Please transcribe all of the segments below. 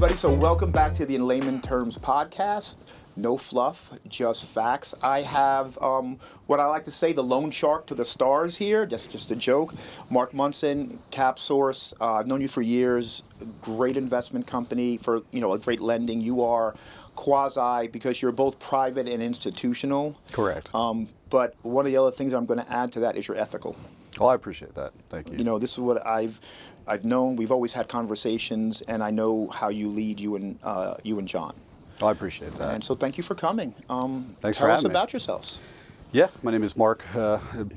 everybody. So welcome back to the In Layman Terms podcast. No fluff, just facts. I have what I like to say, the loan shark to the stars here. That's just a joke. Mark Munson, CapSource. I've known you for years. Great investment company for a great lending. You are quasi because you're both private and institutional. Correct. But one of the other things I'm going to add to that is you're ethical. Oh, I appreciate that. Thank you. This is what I've known. We've always had conversations, and I know how you lead, you and John. Oh, I appreciate that. And so thank you for coming. Thanks for having me. Tell us about yourselves. Yeah, my name is Mark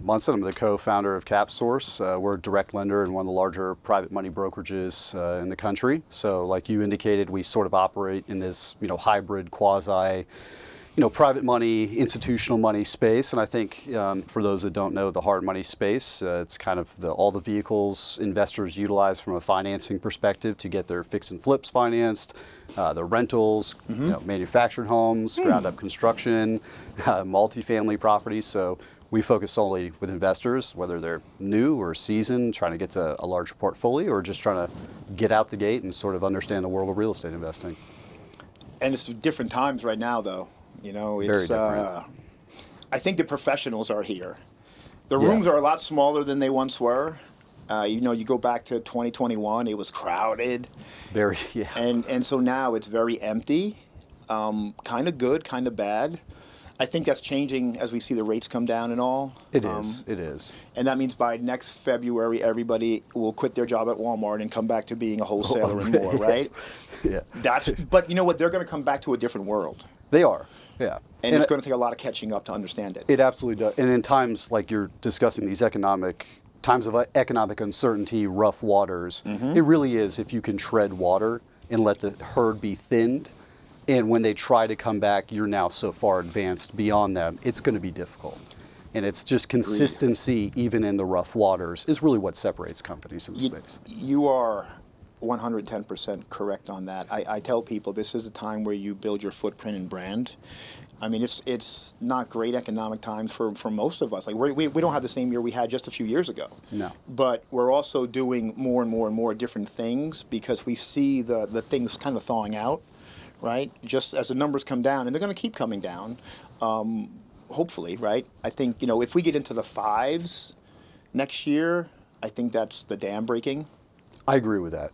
Munson. I'm the co-founder of CapSource. We're a direct lender and one of the larger private money brokerages in the country. So like you indicated, we sort of operate in this hybrid quasi private money, institutional money space. And I think for those that don't know the hard money space, it's kind of all the vehicles investors utilize from a financing perspective to get their fix and flips financed, the rentals, manufactured homes, ground up construction, multifamily properties. So we focus solely with investors, whether they're new or seasoned, trying to get to a larger portfolio or just trying to get out the gate and sort of understand the world of real estate investing. And it's different times right now, though. It's I think the professionals are here. The rooms are a lot smaller than they once were. You go back to 2021, it was crowded. Very, yeah. And so now it's very empty, kind of good, kind of bad. I think that's changing as we see the rates come down and all. It is. And that means by next February, everybody will quit their job at Walmart and come back to being a wholesaler and more, right? Yeah. But you know what? They're going to come back to a different world. They are. Yeah. And it's going to take a lot of catching up to understand it. It absolutely does. And in times like you're discussing these times of economic uncertainty, rough waters, it really is if you can tread water and let the herd be thinned. And when they try to come back, you're now so far advanced beyond them, it's going to be difficult. And it's just consistency, even in the rough waters, is really what separates companies in the space. You are 110% correct on that. I tell people this is a time where you build your footprint and brand. I mean, it's not great economic times for most of us. Like we don't have the same year we had just a few years ago. No. But we're also doing more and more and more different things because we see the things kind of thawing out, right? Just as the numbers come down, and they're going to keep coming down, hopefully, right? I think, if we get into the fives next year, I think that's the dam breaking. I agree with that.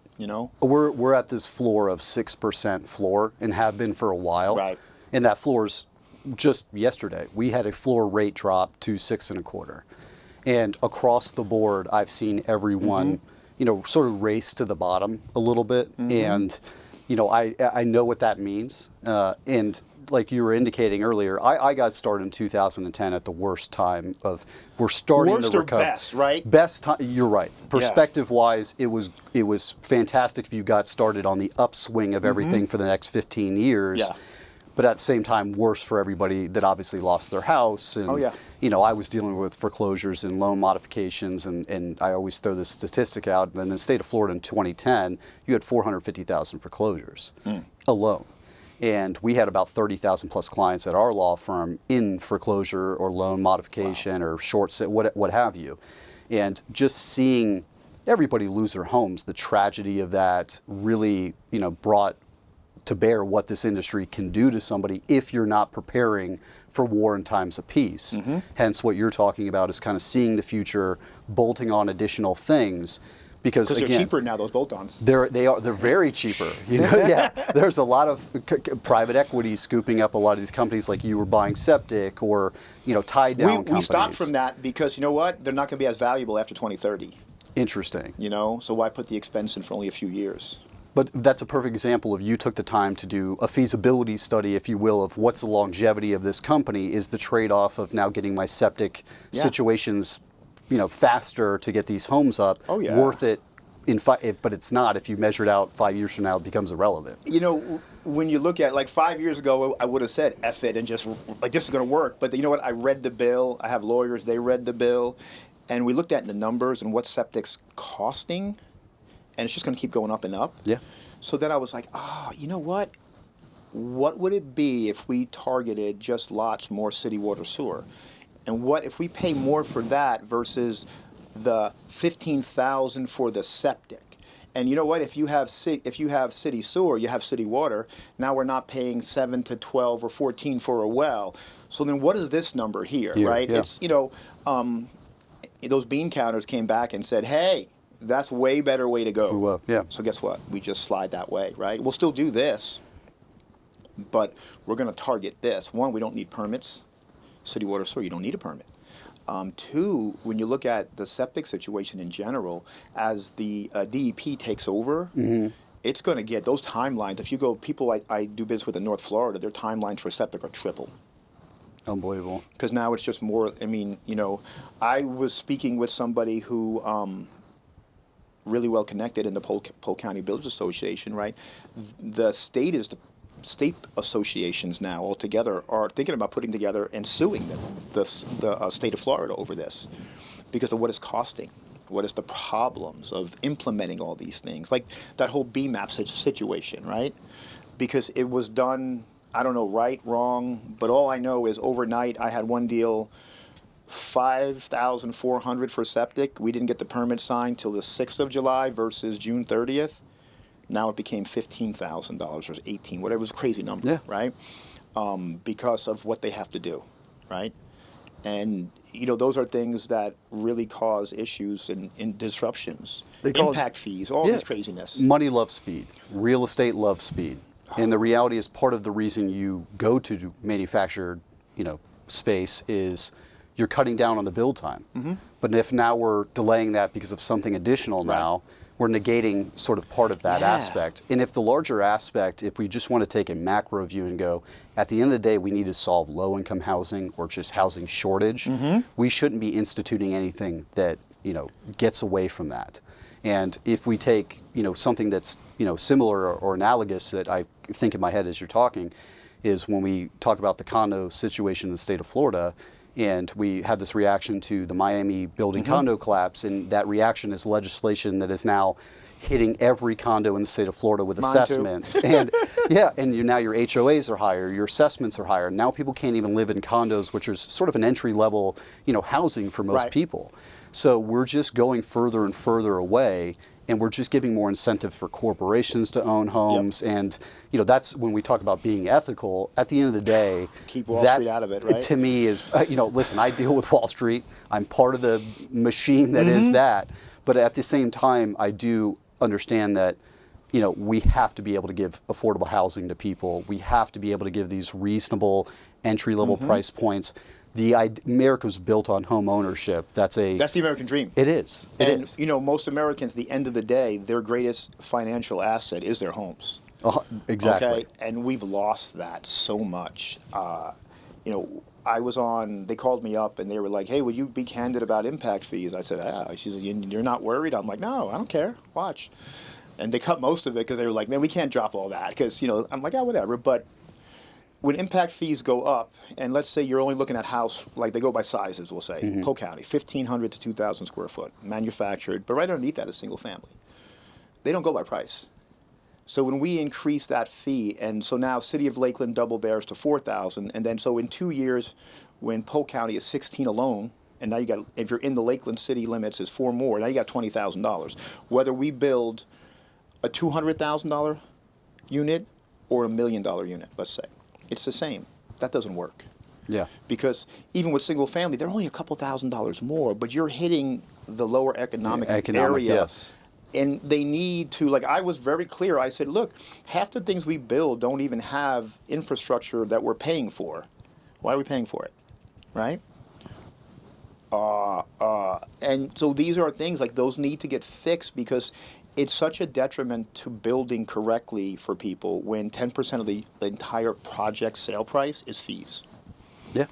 We're at this floor of 6% floor and have been for a while. Right. And that floor's just yesterday. We had a floor rate drop to 6.25%. And across the board, I've seen everyone, sort of race to the bottom a little bit. And, I know what that means. And like you were indicating earlier, I got started in 2010 at the worst time of we're starting worst to recover. Worst or best, right? Best time. You're right. Perspective-wise, it was fantastic if you got started on the upswing of everything for the next 15 years. Yeah. But at the same time, worse for everybody that obviously lost their house. And, I was dealing with foreclosures and loan modifications, and I always throw this statistic out. And in the state of Florida in 2010, you had 450,000 foreclosures alone. And we had about 30,000 plus clients at our law firm in foreclosure or loan modification or short sale, what have you. And just seeing everybody lose their homes, the tragedy of that really, brought to bear what this industry can do to somebody if you're not preparing for war in times of peace. Hence what you're talking about is kind of seeing the future, bolting on additional things. Because they're again, cheaper now, those bolt-ons. They're very cheaper. There's a lot of private equity scooping up a lot of these companies, like you were buying septic or tied down companies. We stopped from that because you know what? They're not going to be as valuable after 2030. Interesting. So why put the expense in for only a few years? But that's a perfect example of you took the time to do a feasibility study, if you will, of what's the longevity of this company. Is the trade-off of now getting my septic situations faster to get these homes up, worth it but it's not. If you measure it out 5 years from now, it becomes irrelevant. When you look at 5 years ago, I would have said F it and just this is going to work. But you know what? I read the bill. I have lawyers. They read the bill. And we looked at the numbers and what septic's costing. And it's just going to keep going up and up. Yeah. So then I was like, you know what? What would it be if we targeted just lots more city water sewer? And what if we pay more for that versus the $15,000 for the septic? And you know what? If you have city sewer, you have city water. Now we're not paying 7 to 12 or 14 for a well. So then, what is this number here, right? Yeah. It's those bean counters came back and said, "Hey, that's way better way to go." Well, yeah. So guess what? We just slide that way, right? We'll still do this, but we're going to target this. One, we don't need permits. City water sewer, you don't need a permit. Two, when you look at the septic situation in general, as the DEP takes over, it's going to get those timelines. If you go, people I do business with in North Florida, their timelines for septic are triple. Unbelievable. Because now it's just more, I mean, I was speaking with somebody who really well connected in the Polk County Builders Association, right? The state associations now altogether are thinking about putting together and suing the state of Florida over this because of what it's costing. What is the problems of implementing all these things? Like that whole BMAP situation, right? Because it was done, I don't know, right, wrong, but all I know is overnight I had one deal, $5,400 for septic. We didn't get the permit signed till the 6th of July versus June 30th. Now it became $15,000 or $18,000, whatever. It was a crazy number, right? Because of what they have to do, right? And, those are things that really cause issues and disruptions. Impact fees, all this craziness. Money loves speed. Real estate loves speed. And the reality is part of the reason you go to manufactured, space is you're cutting down on the build time. But if now we're delaying that because of something additional now, we're negating sort of part of that aspect. And if the larger aspect, if we just want to take a macro view and go, at the end of the day, we need to solve low-income housing or just housing shortage, we shouldn't be instituting anything that, gets away from that. And if we take, something that's, similar or analogous that I think in my head as you're talking, is when we talk about the condo situation in the state of Florida, and we had this reaction to the Miami building condo collapse, and that reaction is legislation that is now hitting every condo in the state of Florida with assessments. And now your HOAs are higher, your assessments are higher. Now people can't even live in condos, which is sort of an entry level, housing for most people. So we're just going further and further away, and we're just giving more incentive for corporations to own homes. And that's when we talk about being ethical. At the end of the day, keep Wall Street out of it, right? To me is, listen, I deal with Wall Street. I'm part of the machine that is that. But at the same time, I do understand that we have to be able to give affordable housing to people. We have to be able to give these reasonable entry-level price points. America was built on home ownership. That's the American dream. It is. Most Americans, at the end of the day, their greatest financial asset is their homes. Exactly. Okay, and we've lost that so much. I was on. They called me up and they were like, "Hey, would you be candid about impact fees?" I said, "Ah." She said, "You're not worried?" I'm like, "No, I don't care. Watch." And they cut most of it because they were like, "Man, we can't drop all that." Because I'm like, "Ah, whatever." But when impact fees go up, and let's say you're only looking at house, like they go by sizes, we'll say, Polk County, 1,500 to 2,000 square foot, manufactured, but right underneath that is single family. They don't go by price. So when we increase that fee, and so now City of Lakeland doubled theirs to 4,000, and then so in 2 years, when Polk County is 16 alone, and now you got, if you're in the Lakeland city limits, is 4 more, now you got $20,000. Whether we build a $200,000 unit or $1 million unit, let's say. It's the same. That doesn't work. Yeah. Because even with single family, they're only a couple $1,000s more, but you're hitting the lower economic area. Yes. And they need to, like I was very clear, I said, look, half the things we build don't even have infrastructure that we're paying for. Why are we paying for it? Right? And so these are things like those need to get fixed because it's such a detriment to building correctly for people when 10% of the entire project sale price is fees. Yeah.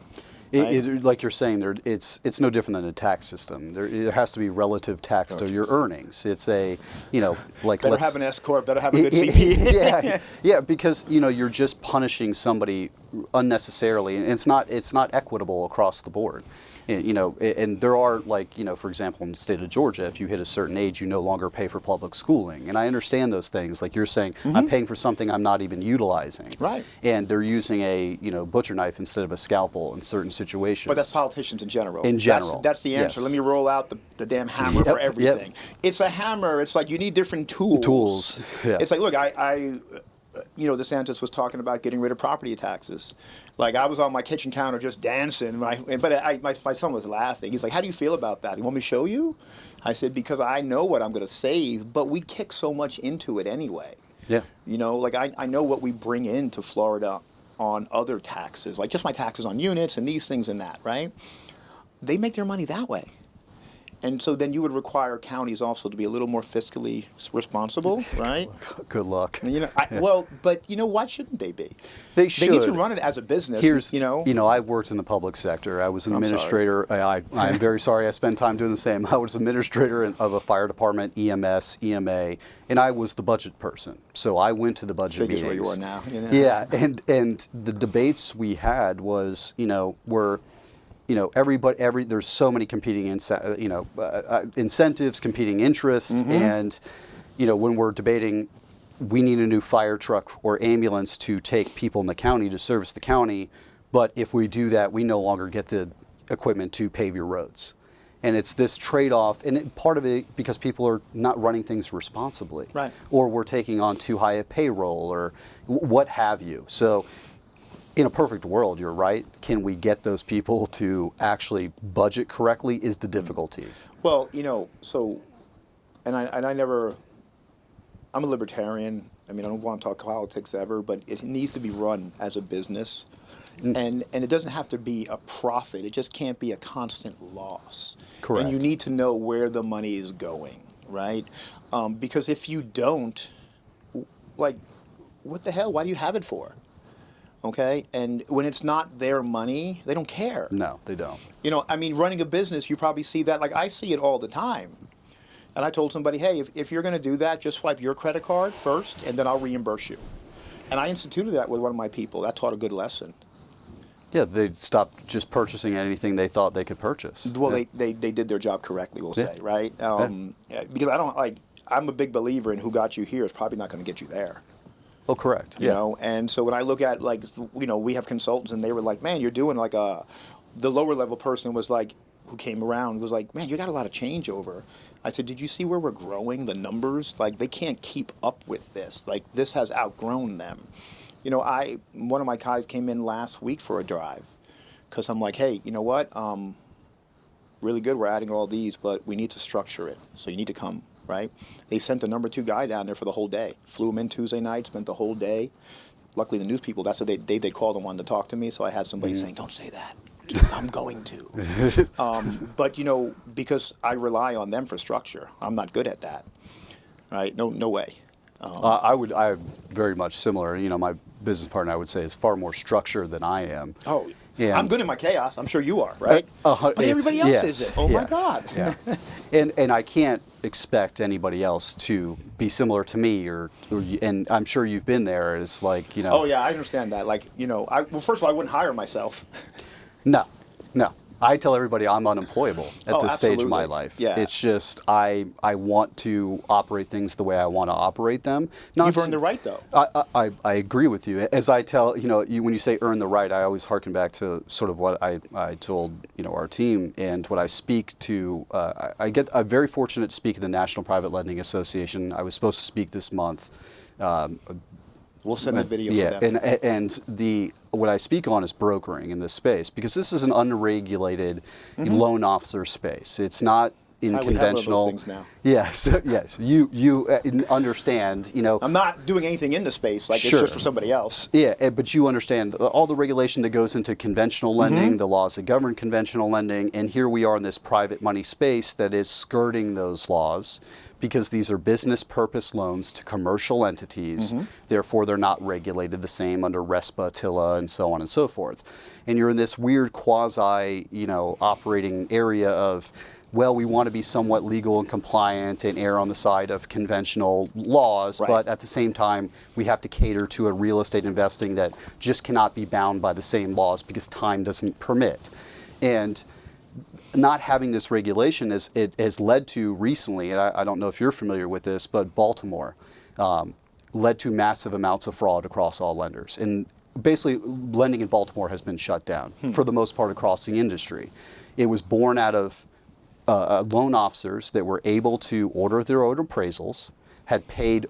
Right? Like you're saying, it's no different than a tax system. There has to be relative tax to your earnings. It's like better have an S corp, better have a good CP. yeah, because you're just punishing somebody unnecessarily, and it's not equitable across the board. And there are, like, for example, in the state of Georgia, if you hit a certain age, you no longer pay for public schooling. And I understand those things. Like you're saying, I'm paying for something I'm not even utilizing. Right. And they're using a, butcher knife instead of a scalpel in certain situations. But that's politicians in general. In general. That's the answer. Yes. Let me roll out the damn hammer for everything. It's a hammer. It's like you need different tools. Yeah. It's like, look, DeSantis was talking about getting rid of property taxes. Like, I was on my kitchen counter just dancing, my son was laughing. He's like, how do you feel about that? You want me to show you? I said, because I know what I'm going to save, but we kick so much into it anyway. Yeah. I know what we bring into Florida on other taxes, like just my taxes on units and these things and that, right? They make their money that way. And so then you would require counties also to be a little more fiscally responsible, right? Good luck. Well, but why shouldn't they be? They should. They need to run it as a business. I've worked in the public sector. I was an administrator. I'm very sorry. I spent time doing the same. I was administrator of a fire department, EMS, EMA, and I was the budget person. So I went to the budget meetings. Where you are now. Yeah, and the debates we had was, were. There's so many competing incentives, competing interests, and when we're debating, we need a new fire truck or ambulance to take people in the county to service the county, but if we do that, we no longer get the equipment to pave your roads. And it's this trade-off, and part of it because people are not running things responsibly, right? Or we're taking on too high a payroll, or what have you. So. In a perfect world, you're right. Can we get those people to actually budget correctly is the difficulty. Well, I'm a libertarian. I mean, I don't want to talk politics ever, but it needs to be run as a business. And it doesn't have to be a profit. It just can't be a constant loss. Correct. And you need to know where the money is going, right? Because if you don't, like, what the hell? Why do you have it for? Okay, and when it's not their money, they don't care. No, they don't. Running a business, you probably see that. Like, I see it all the time. And I told somebody, hey, if you're going to do that, just swipe your credit card first, and then I'll reimburse you. And I instituted that with one of my people. That taught a good lesson. Yeah, they stopped just purchasing anything they thought they could purchase. Well, they did their job correctly, we'll say, right? Because I'm a big believer in who got you here is probably not going to get you there. Oh, correct. And so when I look at, we have consultants, and they were like, man, you're doing the lower level person was like, who came around was like, man, you got a lot of changeover. I said, did you see where we're growing the numbers? Like, they can't keep up with this. Like, this has outgrown them. One of my guys came in last week for a drive because I'm like, hey, you know what? Really good. We're adding all these, but we need to structure it. So you need to come. Right? They sent the number 2 guy down there for the whole day. Flew him in Tuesday night, spent the whole day. Luckily, the news people, that's the day they called and wanted to talk to me, so I had somebody saying, don't say that. I'm going to. But, because I rely on them for structure. I'm not good at that. Right? No way. I'm very much similar. My business partner, I would say, is far more structured than I am. Oh, yeah. I'm good in my chaos. I'm sure you are, right? But everybody else isn't. Oh, my God. Yeah. And I can't expect anybody else to be similar to me, and I'm sure you've been there. It's like, Oh, yeah, I understand that. Like, first of all, I wouldn't hire myself. No. I tell everybody I'm unemployable at this stage of my life. Yeah. It's just I want to operate things the way I want to operate them. You've earned the right, though. I agree with you. As I tell, when you say earn the right, I always hearken back to sort of what I told, our team and what I speak to. I'm very fortunate to speak at the National Private Lending Association. I was supposed to speak this month. We'll send a video for them. And what I speak on is brokering in this space, because this is an unregulated loan officer space. It's not in conventional. We have those things now. Yes, yes. You understand. I'm not doing anything in the space. Like, it's just for somebody else. Yeah, but you understand all the regulation that goes into conventional lending, the laws that govern conventional lending, and here we are in this private money space that is skirting those laws, because these are business purpose loans to commercial entities. Therefore, they're not regulated the same under RESPA, TILA, and so on and so forth. And you're in this weird quasi, operating area of, well, we want to be somewhat legal and compliant and err on the side of conventional laws, but at the same time, we have to cater to a real estate investing that just cannot be bound by the same laws because time doesn't permit. And not having this regulation it has led to recently, and I don't know if you're familiar with this, but Baltimore led to massive amounts of fraud across all lenders. And basically, lending in Baltimore has been shut down for the most part across the industry. It was born out of loan officers that were able to order their own appraisals, had paid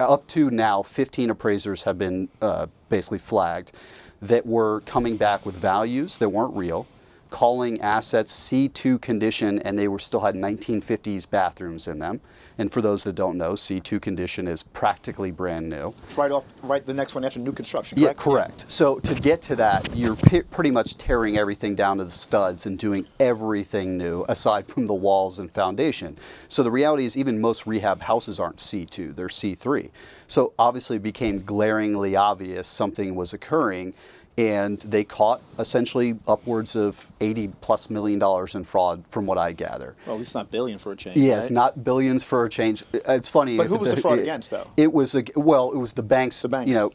up to now 15 appraisers have been basically flagged that were coming back with values that weren't real, calling assets C2 condition, and they were still had 1950s bathrooms in them. And for those that don't know, C2 condition is practically brand new. It's right the next one after new construction, Yeah, correct? correct. So to get to that, you're pretty much tearing everything down to the studs and doing everything new aside from the walls and foundation. So the reality is even most rehab houses aren't C2, they're C3. So obviously it became glaringly obvious something was occurring, and they caught essentially upwards of $80+ million in fraud from what I gather. Well, at least not billion for a change. Yeah, right? it's not billions for a change. It's funny. But who was the fraud against, though? It was it was the banks. The banks. You know,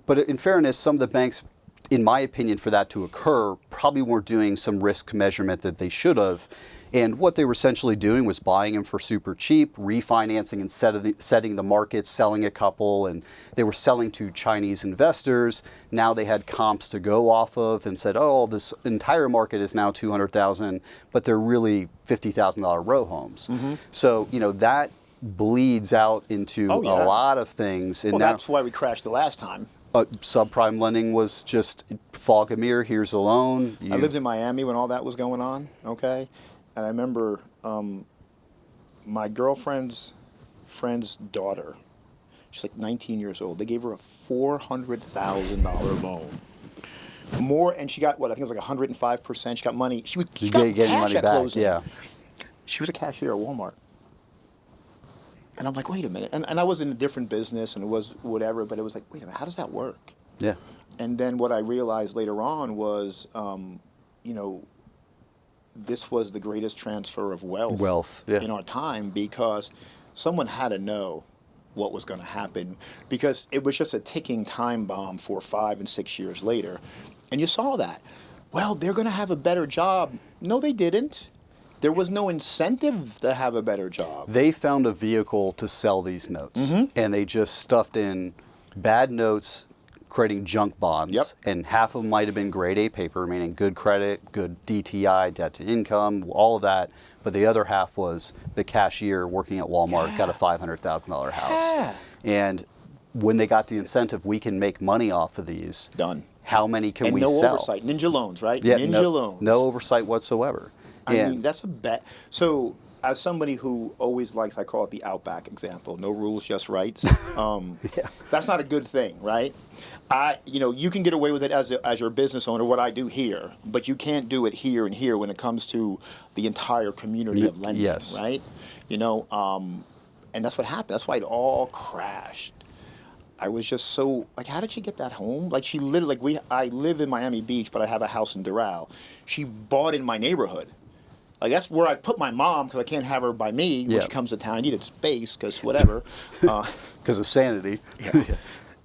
but in fairness, some of the banks, in my opinion, for that to occur, probably weren't doing some risk measurement that they should have. And what they were essentially doing was buying them for super cheap, refinancing and setting the market, selling a couple, and they were selling to Chinese investors. Now they had comps to go off of and said, oh, this entire market is now $200,000, but they're really $50,000 row homes. Mm-hmm. So, you know, that bleeds out into a lot of things. And well, now, that's why we crashed the last time. Subprime lending was just fog a mirror, here's a loan. I lived in Miami when all that was going on, okay? And I remember my girlfriend's friend's daughter, she's like 19 years old. They gave her a $400,000 loan. More, and she got what? I think it was like 105%. She got money. She got cash money at back, closing. yeah. She was a cashier at Walmart. And I'm like, wait a minute. And I was in a different business and it was whatever, but it was like, wait a minute, how does that work? Yeah. And then what I realized later on was, you know, this was the greatest transfer of wealth yeah. in our time, because someone had to know what was going to happen, because it was just a ticking time bomb for 5 and 6 years later. And you saw that. Well, they're going to have a better job. No, they didn't. There was no incentive to have a better job. They found a vehicle to sell these notes, Mm-hmm. and they just stuffed in bad notes, creating junk bonds. Yep. And half of them might have been grade A paper, meaning good credit, good DTI, debt to income, all of that. But the other half was the cashier working at Walmart got a $500,000 house. Yeah. And when they got the incentive, we can make money off of these. Done. How many can And we no sell? oversight. Ninja loans, right? Yeah, Ninja loans. No oversight whatsoever. I mean, that's a bet. So, as somebody who always likes, I call it the Outback example, no rules, just rights. That's not a good thing, right? You can get away with it as your business owner, what I do here, but you can't do it here and here when it comes to the entire community of lending, Yes. right? You know, and that's what happened. That's why it all crashed. I was just so like, how did she get that home? Like, she literally, I live in Miami Beach, but I have a house in Doral. She bought in my neighborhood. Like, that's where I put my mom, because I can't have her by me when she comes to town. I needed space, because whatever. Because of sanity. Yeah.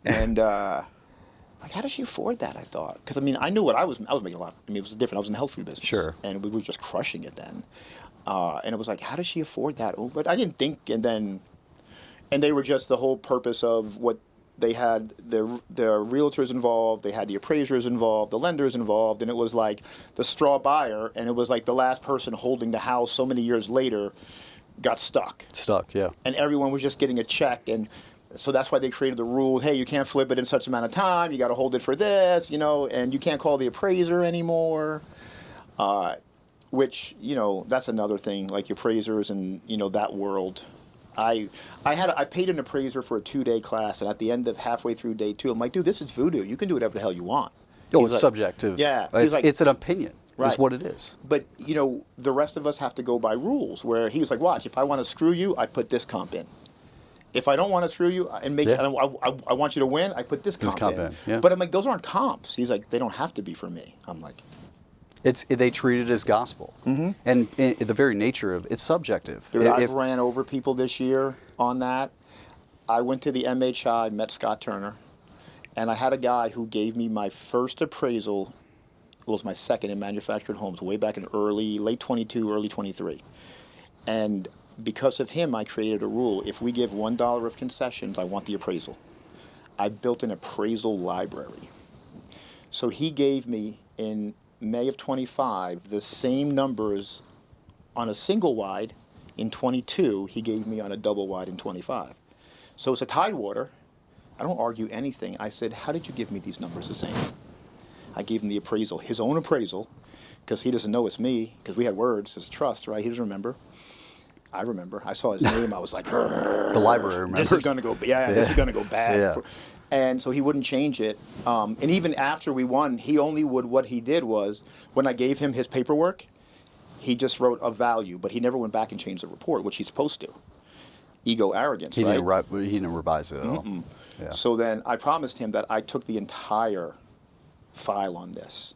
And, like, how does she afford that, I thought? Because, I mean, I knew what I was making a lot. I mean, it was different. I was in the health food business. Sure. And we were just crushing it then. And it was like, how does she afford that? Oh, but I didn't think, and they were just the whole purpose of what they had, the realtors involved, they had the appraisers involved, the lenders involved, and it was like the straw buyer, and it was like the last person holding the house so many years later got stuck. Yeah. And everyone was just getting a check, and so that's why they created the rule, hey, you can't flip it in such amount of time, you got to hold it for this, you know, and you can't call the appraiser anymore, which, you know, that's another thing, like appraisers and, you know, that world. I paid an appraiser for a 2-day class, and at the end of halfway through day 2, I'm like, dude, this is voodoo. You can do whatever the hell you want. Oh, He's it's like, subjective. Yeah. It's an opinion. Right. Is what it is. But, you know, the rest of us have to go by rules, where he's like, watch, if I want to screw you, I put this comp in. If I don't want to screw you and I want you to win, I put this comp in. Yeah. But I'm like, those aren't comps. He's like, they don't have to be for me. I'm like, They treat it as gospel. Mm-hmm. And the very nature of it's subjective. dude, I've ran over people this year on that. I went to the MHI, met Scott Turner, and I had a guy who gave me my first appraisal was my second in manufactured homes way back in late 22, early 23. And because of him, I created a rule. If we give $1 of concessions, I want the appraisal. I built an appraisal library. So he gave me in May of 25 the same numbers on a single wide in 22 he gave me on a double wide in 25. So it's a tidewater. I don't argue anything. I said, how did you give me these numbers the same? I gave him the appraisal, his own appraisal, because he doesn't know it's me, because we had words, it's trust, right? He doesn't remember. I remember. I saw his name. I was like, The library remembers. This is going to go, this is going to go bad. Yeah. And so he wouldn't change it. And even after we won, what he did was, when I gave him his paperwork, he just wrote a value, but he never went back and changed the report, which he's supposed to. Ego, arrogance, right? He didn't revise it at all. Yeah. So then I promised him that I took the entire file on this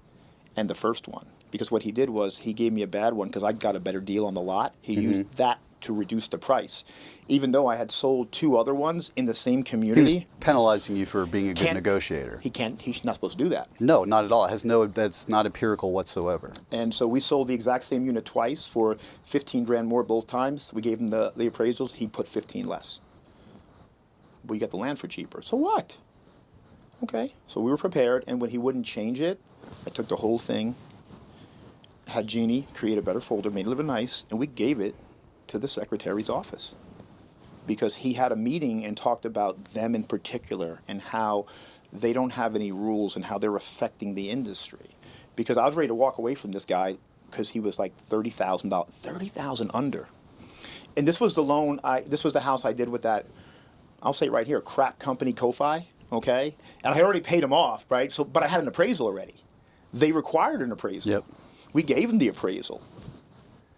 and the first one. Because what he did was he gave me a bad one because I got a better deal on the lot. He used that to reduce the price. Even though I had sold 2 other ones in the same community. He was penalizing you for being a good negotiator. He's not supposed to do that. No, not at all. That's not empirical whatsoever. And so we sold the exact same unit twice for 15 grand more both times. We gave him the appraisals. He put 15 less. We got the land for cheaper. So what? Okay. So we were prepared. And when he wouldn't change it, I took the whole thing, had Jeannie create a better folder, made it live nice, and we gave it to the secretary's office. Because he had a meeting and talked about them in particular and how they don't have any rules and how they're affecting the industry. Because I was ready to walk away from this guy because he was like $30,000, $30,000 under. And this was the loan, this was the house I did with that, I'll say it right here, crap company Ko-Fi, okay? And I had already paid him off, right? So, but I had an appraisal already. They required an appraisal. Yep. We gave him the appraisal.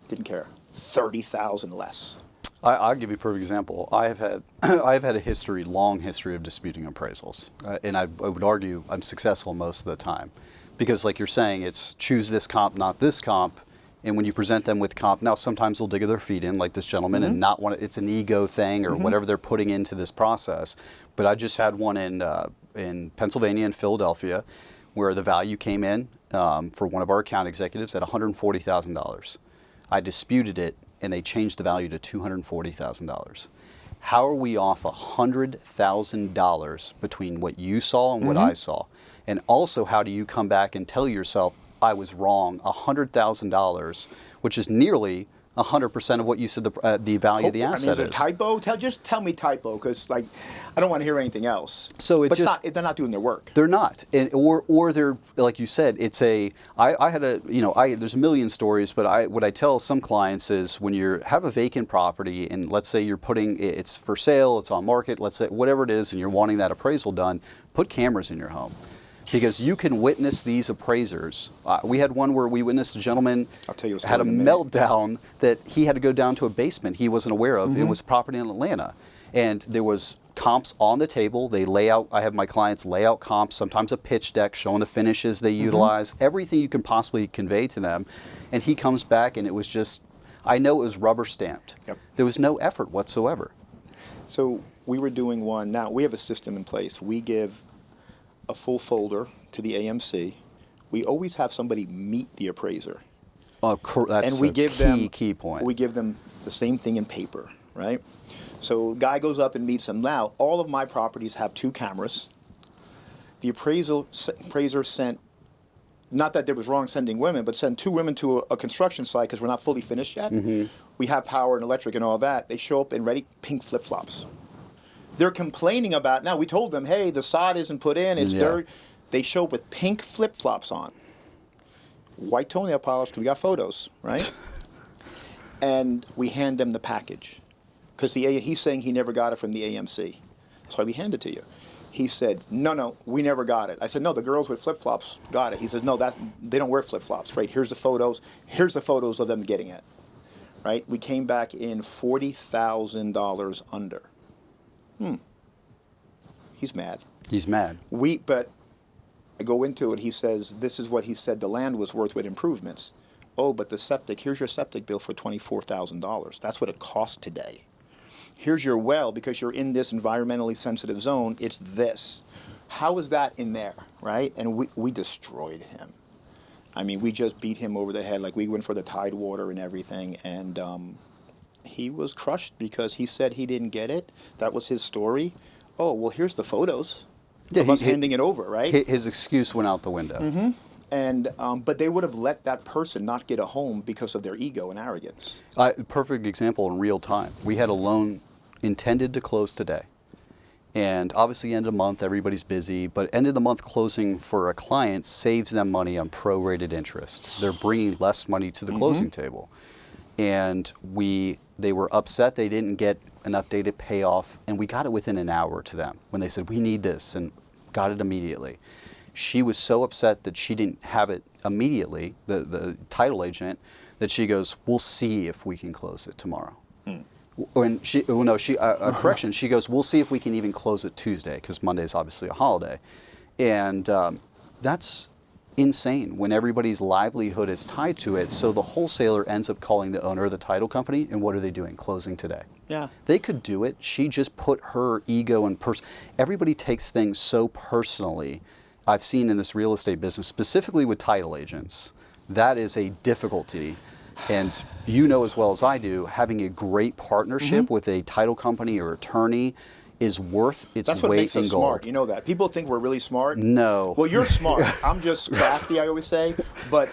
Didn't care. 30,000 less. I'll give you a perfect example. I have had a long history of disputing appraisals, and I would argue I'm successful most of the time, because like you're saying, it's choose this comp, not this comp, and when you present them with comp, now sometimes they'll dig their feet in, like this gentleman, and not want it's an ego thing or whatever they're putting into this process. But I just had one in Pennsylvania and Philadelphia, where the value came in for one of our account executives at $140,000. I disputed it, and they changed the value to $240,000. How are we off $100,000 between what you saw and what I saw? And also, how do you come back and tell yourself, I was wrong, $100,000, which is nearly 100% of what you said the value of the asset is it a typo? Just tell me typo, because like I don't want to hear anything else. So they're not doing their work. They're not, or they're, like you said. It's I had there's a million stories, but what I tell some clients is when you have a vacant property and let's say you're putting it's for sale, it's on market, let's say whatever it is, and you're wanting that appraisal done, put cameras in your home. Because you can witness these appraisers. We had one where we witnessed a gentleman had a meltdown that he had to go down to a basement he wasn't aware of. It was property in Atlanta. And there was comps on the table. They lay out, I have my clients lay out comps, sometimes a pitch deck showing the finishes they utilize, everything you can possibly convey to them. And he comes back and it was just, I know it was rubber stamped. Yep. There was no effort whatsoever. So we were doing one, now we have a system in place. We give a full folder to the AMC. We always have somebody meet the appraiser. That's and we give them key point. We give them the same thing in paper, right? So guy goes up and meets them. Now, all of my properties have 2 cameras. The appraiser sent, not that there was wrong sending women, but sent 2 women to a construction site because we're not fully finished yet. We have power and electric and all that. They show up in ready pink flip-flops. They're complaining about, now we told them, hey, the sod isn't put in, it's dirt. They show up with pink flip-flops on. White toenail polish, because we got photos, right? And we hand them the package. Because he's saying he never got it from the AMC. That's why we hand it to you. He said, no, we never got it. I said, no, the girls with flip-flops got it. He said, no, they don't wear flip-flops, right? Here's the photos. Here's the photos of them getting it, right? We came back in $40,000 under. He's mad. He's mad. But I go into it, he says, this is what he said the land was worth with improvements. Oh, but the septic, here's your septic bill for $24,000. That's what it costs today. Here's your well, because you're in this environmentally sensitive zone, it's this. How is that in there, right? And we destroyed him. I mean, we just beat him over the head. Like, we went for the Tidewater and everything, and he was crushed because he said he didn't get it. That was his story. Oh, well, here's the photos of us handing it over, right? His excuse went out the window. And but they would have let that person not get a home because of their ego and arrogance. Perfect example in real time. We had a loan intended to close today. And obviously, end of the month, everybody's busy. But end of the month closing for a client saves them money on prorated interest. They're bringing less money to the closing table. And they were upset they didn't get an updated payoff. And we got it within an hour to them when they said, we need this, and got it immediately. She was so upset that she didn't have it immediately, the title agent, that she goes, we'll see if we can close it tomorrow. Correction, she goes, we'll see if we can even close it Tuesday, because Monday's obviously a holiday. And that's insane when everybody's livelihood is tied to it. So the wholesaler ends up calling the owner of the title company, and what are they doing? Closing today. Yeah. They could do it. She just put her ego and everybody takes things so personally. I've seen in this real estate business, specifically with title agents, that is a difficulty. And you know as well as I do, having a great partnership with a title company or attorney is worth its That's what weight makes in us gold. smart. You know that. People think we're really smart. No. Well, you're smart. I'm just crafty, I always say. But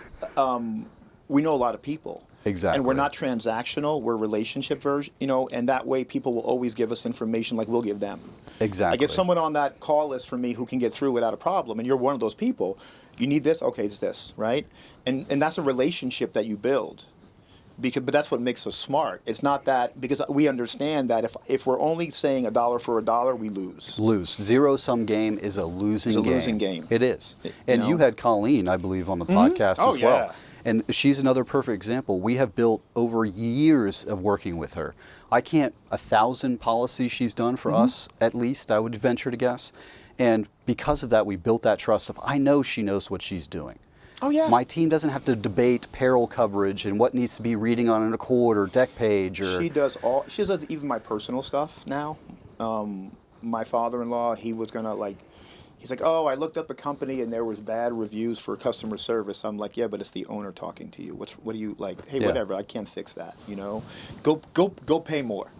we know a lot of people. Exactly. And we're not transactional. We're relationship version, and that way people will always give us information like we'll give them. Exactly. Like if someone on that call list for me who can get through without a problem, and you're one of those people, you need this? Okay, it's this, right? And that's a relationship that you build. But that's what makes us smart. It's not that, because we understand that if we're only saying a dollar for a dollar, we lose. Zero-sum game is a losing game. It's a losing game. It is. And you had Colleen, I believe, on the podcast as well. Yeah. And she's another perfect example. We have built over years of working with her. I can't, 1,000 policies she's done for us, at least, I would venture to guess. And because of that, we built that trust of, I know she knows what she's doing. Oh, yeah. My team doesn't have to debate peril coverage and what needs to be reading on an Accord or deck page. Or She does even my personal stuff now. My father-in-law, he was going to he's like, oh, I looked up a company and there was bad reviews for customer service. I'm like, yeah, but it's the owner talking to you. What do you like? Hey, whatever, I can't fix that, Go pay more.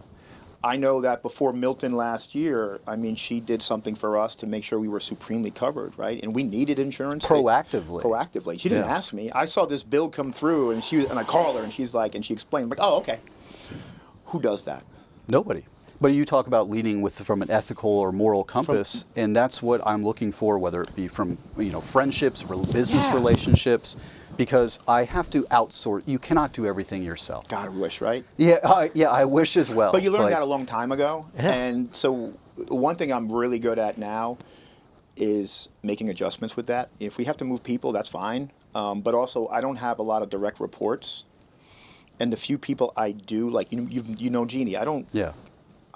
I know that before Milton last year, I mean, she did something for us to make sure we were supremely covered, right? And we needed insurance. Proactively. She didn't ask me. I saw this bill come through, and I called her, and she's like, and she explained, I'm like, oh, okay. Who does that? Nobody. But you talk about leading from an ethical or moral compass, and that's what I'm looking for, whether it be from friendships, business relationships, because I have to outsource. You cannot do everything yourself. God, I wish, right? Yeah, I wish as well. But you learned that a long time ago, Yeah. and so one thing I'm really good at now is making adjustments with that. If we have to move people, that's fine. But also, I don't have a lot of direct reports, and the few people I do, like you know Jeannie, I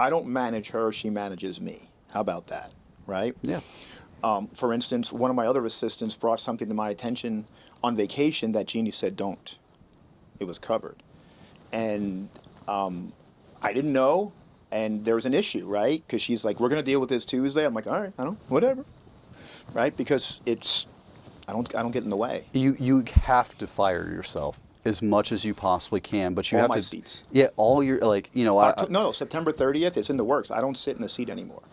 don't manage her, she manages me. How about that, right? Yeah. For instance, one of my other assistants brought something to my attention on vacation that Jeannie said don't. It was covered. And I didn't know, and there was an issue, right? Because she's like, we're going to deal with this Tuesday. I'm like, all right, whatever. Right? Because I don't get in the way. You have to fire yourself as much as you possibly can, but you all have my to seats. Yeah, all your No, September 30th, it's in the works. I don't sit in a seat anymore.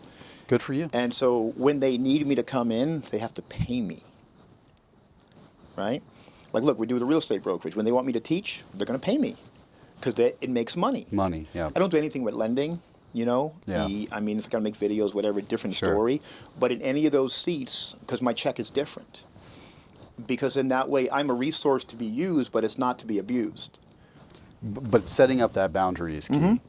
Good for you. And so when they need me to come in, they have to pay me. Right? Like, look, we do the real estate brokerage. When they want me to teach, they're going to pay me because it makes money. Money, yeah. I don't do anything with lending, Yeah. I mean, if I got to make videos, whatever, different Sure. story. But in any of those seats, because my check is different. Because in that way, I'm a resource to be used, but it's not to be abused. But setting up that boundary is key.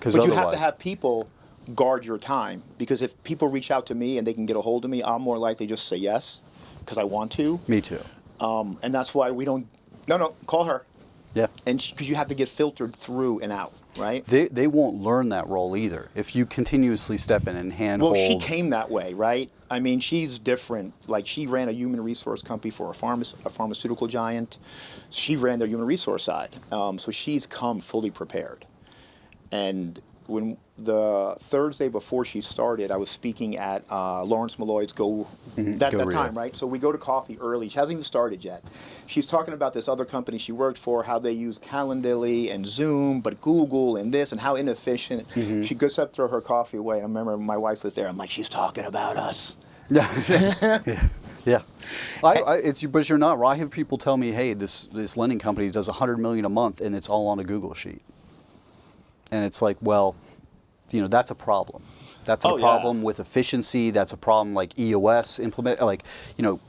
But you have to have people guard your time. Because if people reach out to me and they can get a hold of me, I'm more likely just say yes because I want to. Me too. And that's why we don't. No, call her. Yeah. And because you have to get filtered through and out, right? They won't learn that role either. If you continuously step in and handhold. Well, she came that way, right? I mean, she's different. Like, she ran a human resource company for a pharmaceutical giant. She ran their human resource side. So she's come fully prepared. And when the Thursday before she started, I was speaking at Lawrence Malloy's that Go Real. time, right? So we go to coffee early. She hasn't even started yet. She's talking about this other company she worked for, how they use Calendly and Zoom, but Google and this, and how inefficient. She goes up, throw her coffee away. I remember my wife was there. I'm like, she's talking about us. Yeah. Yeah. But you're not right. I have people tell me, hey, this lending company does $100 million a month and it's all on a Google sheet. And it's like, well, that's a problem. That's a problem with efficiency. That's a problem like EOS implement. Like,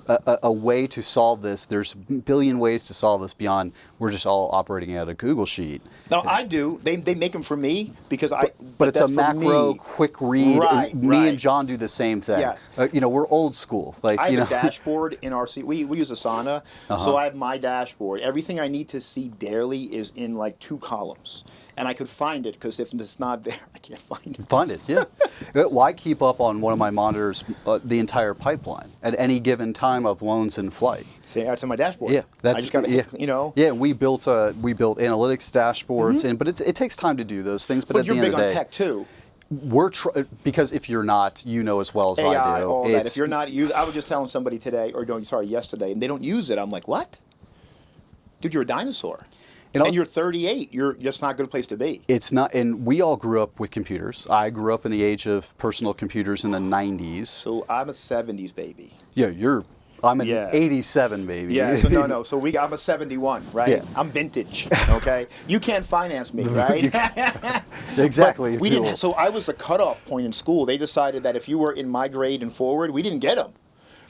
a way to solve this. There's a billion ways to solve this beyond we're just all operating out a Google sheet. No, I do. They make them for me because But it's a macro, quick read. Right, me and John do the same thing. Yes. We're old school. Like, I have a dashboard in our we use Asana, so I have my dashboard. Everything I need to see daily is in like 2 columns. And I could find it because if it's not there, I can't find it. Find it, yeah. Why keep up on one of my monitors the entire pipeline at any given time of loans in flight? See, that's on my dashboard. Yeah, I just got to, Yeah, we built analytics dashboards, but it takes time to do those things. But at you're the end big of the on day, tech too. Because if you're not, as well as AI, I do. all that. If you're not I was just telling somebody today, yesterday, and they don't use it. I'm like, what? Dude, you're a dinosaur. And you're 38. You're just not a good place to be. It's not, and we all grew up with computers. I grew up in the age of personal computers in the 90s. So I'm a 70s baby. Yeah, I'm an 87 baby. Yeah, so no. So I'm a 71, right? Yeah. I'm vintage, okay? You can't finance me, right? Exactly. We didn't. So I was the cutoff point in school. They decided that if you were in my grade and forward, we didn't get them.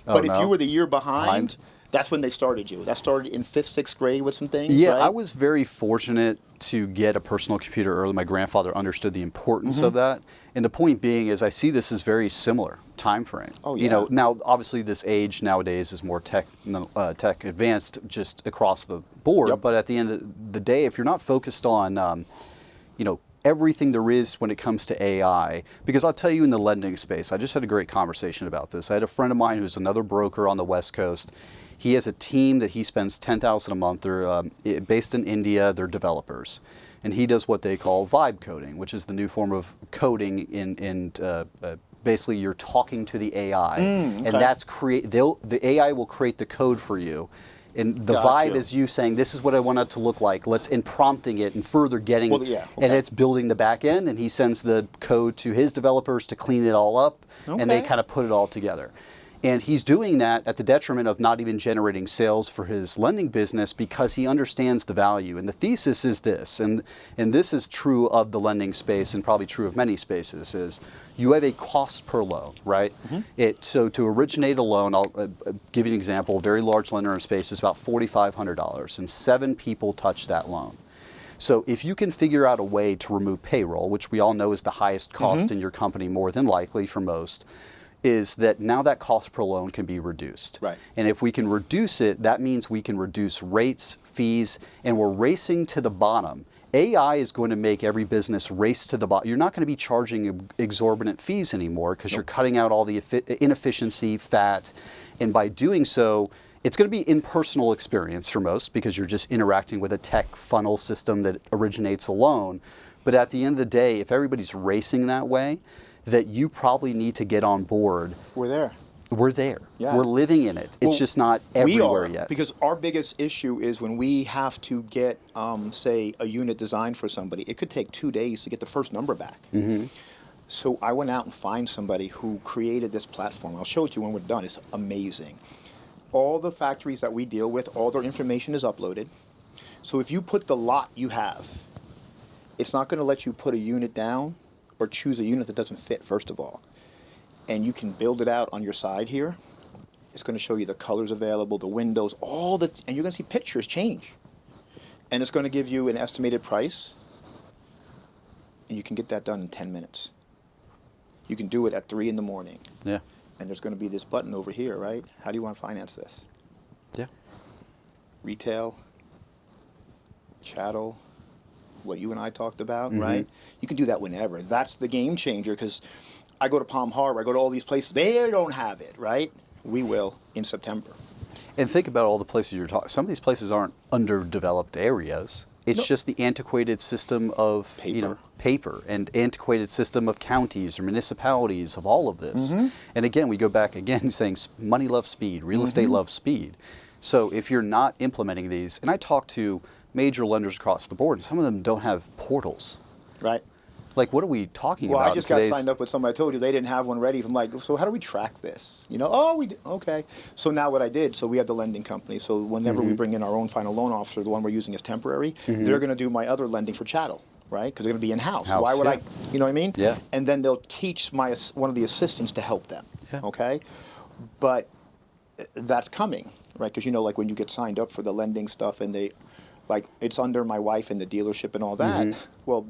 But if you were the year behind, that's when they started you. That started in 5th, 6th grade with some things, Yeah, right? I was very fortunate to get a personal computer early. My grandfather understood the importance of that. And the point being is I see this as very similar time frame. Oh, yeah. Now, obviously, this age nowadays is more tech advanced just across the board. Yep. But at the end of the day, if you're not focused on, everything there is when it comes to AI, because I'll tell you in the lending space, I just had a great conversation about this. I had a friend of mine who's another broker on the West Coast. He has a team that he spends $10,000 a month. They're based in India. They're developers, and he does what they call vibe coding, which is the new form of coding. Basically, you're talking to the AI, and that's the AI will create the code for you, and the vibe is you saying this is what I want it to look like. And prompting it and further getting, and it's building the back end, and he sends the code to his developers to clean it all up, and they kind of put it all together. And he's doing that at the detriment of not even generating sales for his lending business because he understands the value. And the thesis is this, and this is true of the lending space and probably true of many spaces, is you have a cost per loan, right? So to originate a loan, I'll give you an example. A very large lender in space is about $4,500, and 7 people touch that loan. So if you can figure out a way to remove payroll, which we all know is the highest cost in your company more than likely for most, is that now that cost per loan can be reduced. Right. And if we can reduce it, that means we can reduce rates, fees, and we're racing to the bottom. AI is going to make every business race to the bottom. You're not going to be charging exorbitant fees anymore because you're cutting out all the inefficiency, fat, and by doing so, it's going to be impersonal experience for most because you're just interacting with a tech funnel system that originates a loan. But at the end of the day, if everybody's racing that way, that you probably need to get on board. We're there. We're there. Yeah. We're living in it. It's just not everywhere yet. Because our biggest issue is when we have to get, say, a unit designed for somebody, it could take 2 days to get the first number back. So I went out and found somebody who created this platform. I'll show it to you when we're done. It's amazing. All the factories that we deal with, all their information is uploaded. So if you put the lot you have, it's not going to let you put a unit down or choose a unit that doesn't fit, first of all. And you can build it out on your side here. It's going to show you the colors available, the windows, and you're going to see pictures change. And it's going to give you an estimated price, and you can get that done in 10 minutes. You can do it at 3 in the morning. Yeah. And there's going to be this button over here, right? How do you want to finance this? Yeah. Retail, chattel, what you and I talked about, right? You can do that whenever. That's the game changer because I go to Palm Harbor, I go to all these places. They don't have it, right? We will in September. And think about all the places you're talking. Some of these places aren't underdeveloped areas. It's just the antiquated system of paper and antiquated system of counties or municipalities of all of this. And again, we go back again saying money loves speed, real estate loves speed. So if you're not implementing these, and I talk to major lenders across the board, and some of them don't have portals. Right. Like, what are we talking about? Well, I just got signed up with somebody. I told you they didn't have one ready. I'm like, so how do we track this? Oh, okay. So now what I did, so we have the lending company. So whenever we bring in our own final loan officer, the one we're using is temporary, they're going to do my other lending for chattel, right? Because they're going to be in-house. Why would I, you know what I mean? Yeah. And then they'll teach one of the assistants to help them, okay? But that's coming, right? Because, like when you get signed up for the lending stuff and it's under my wife and the dealership and all that, well,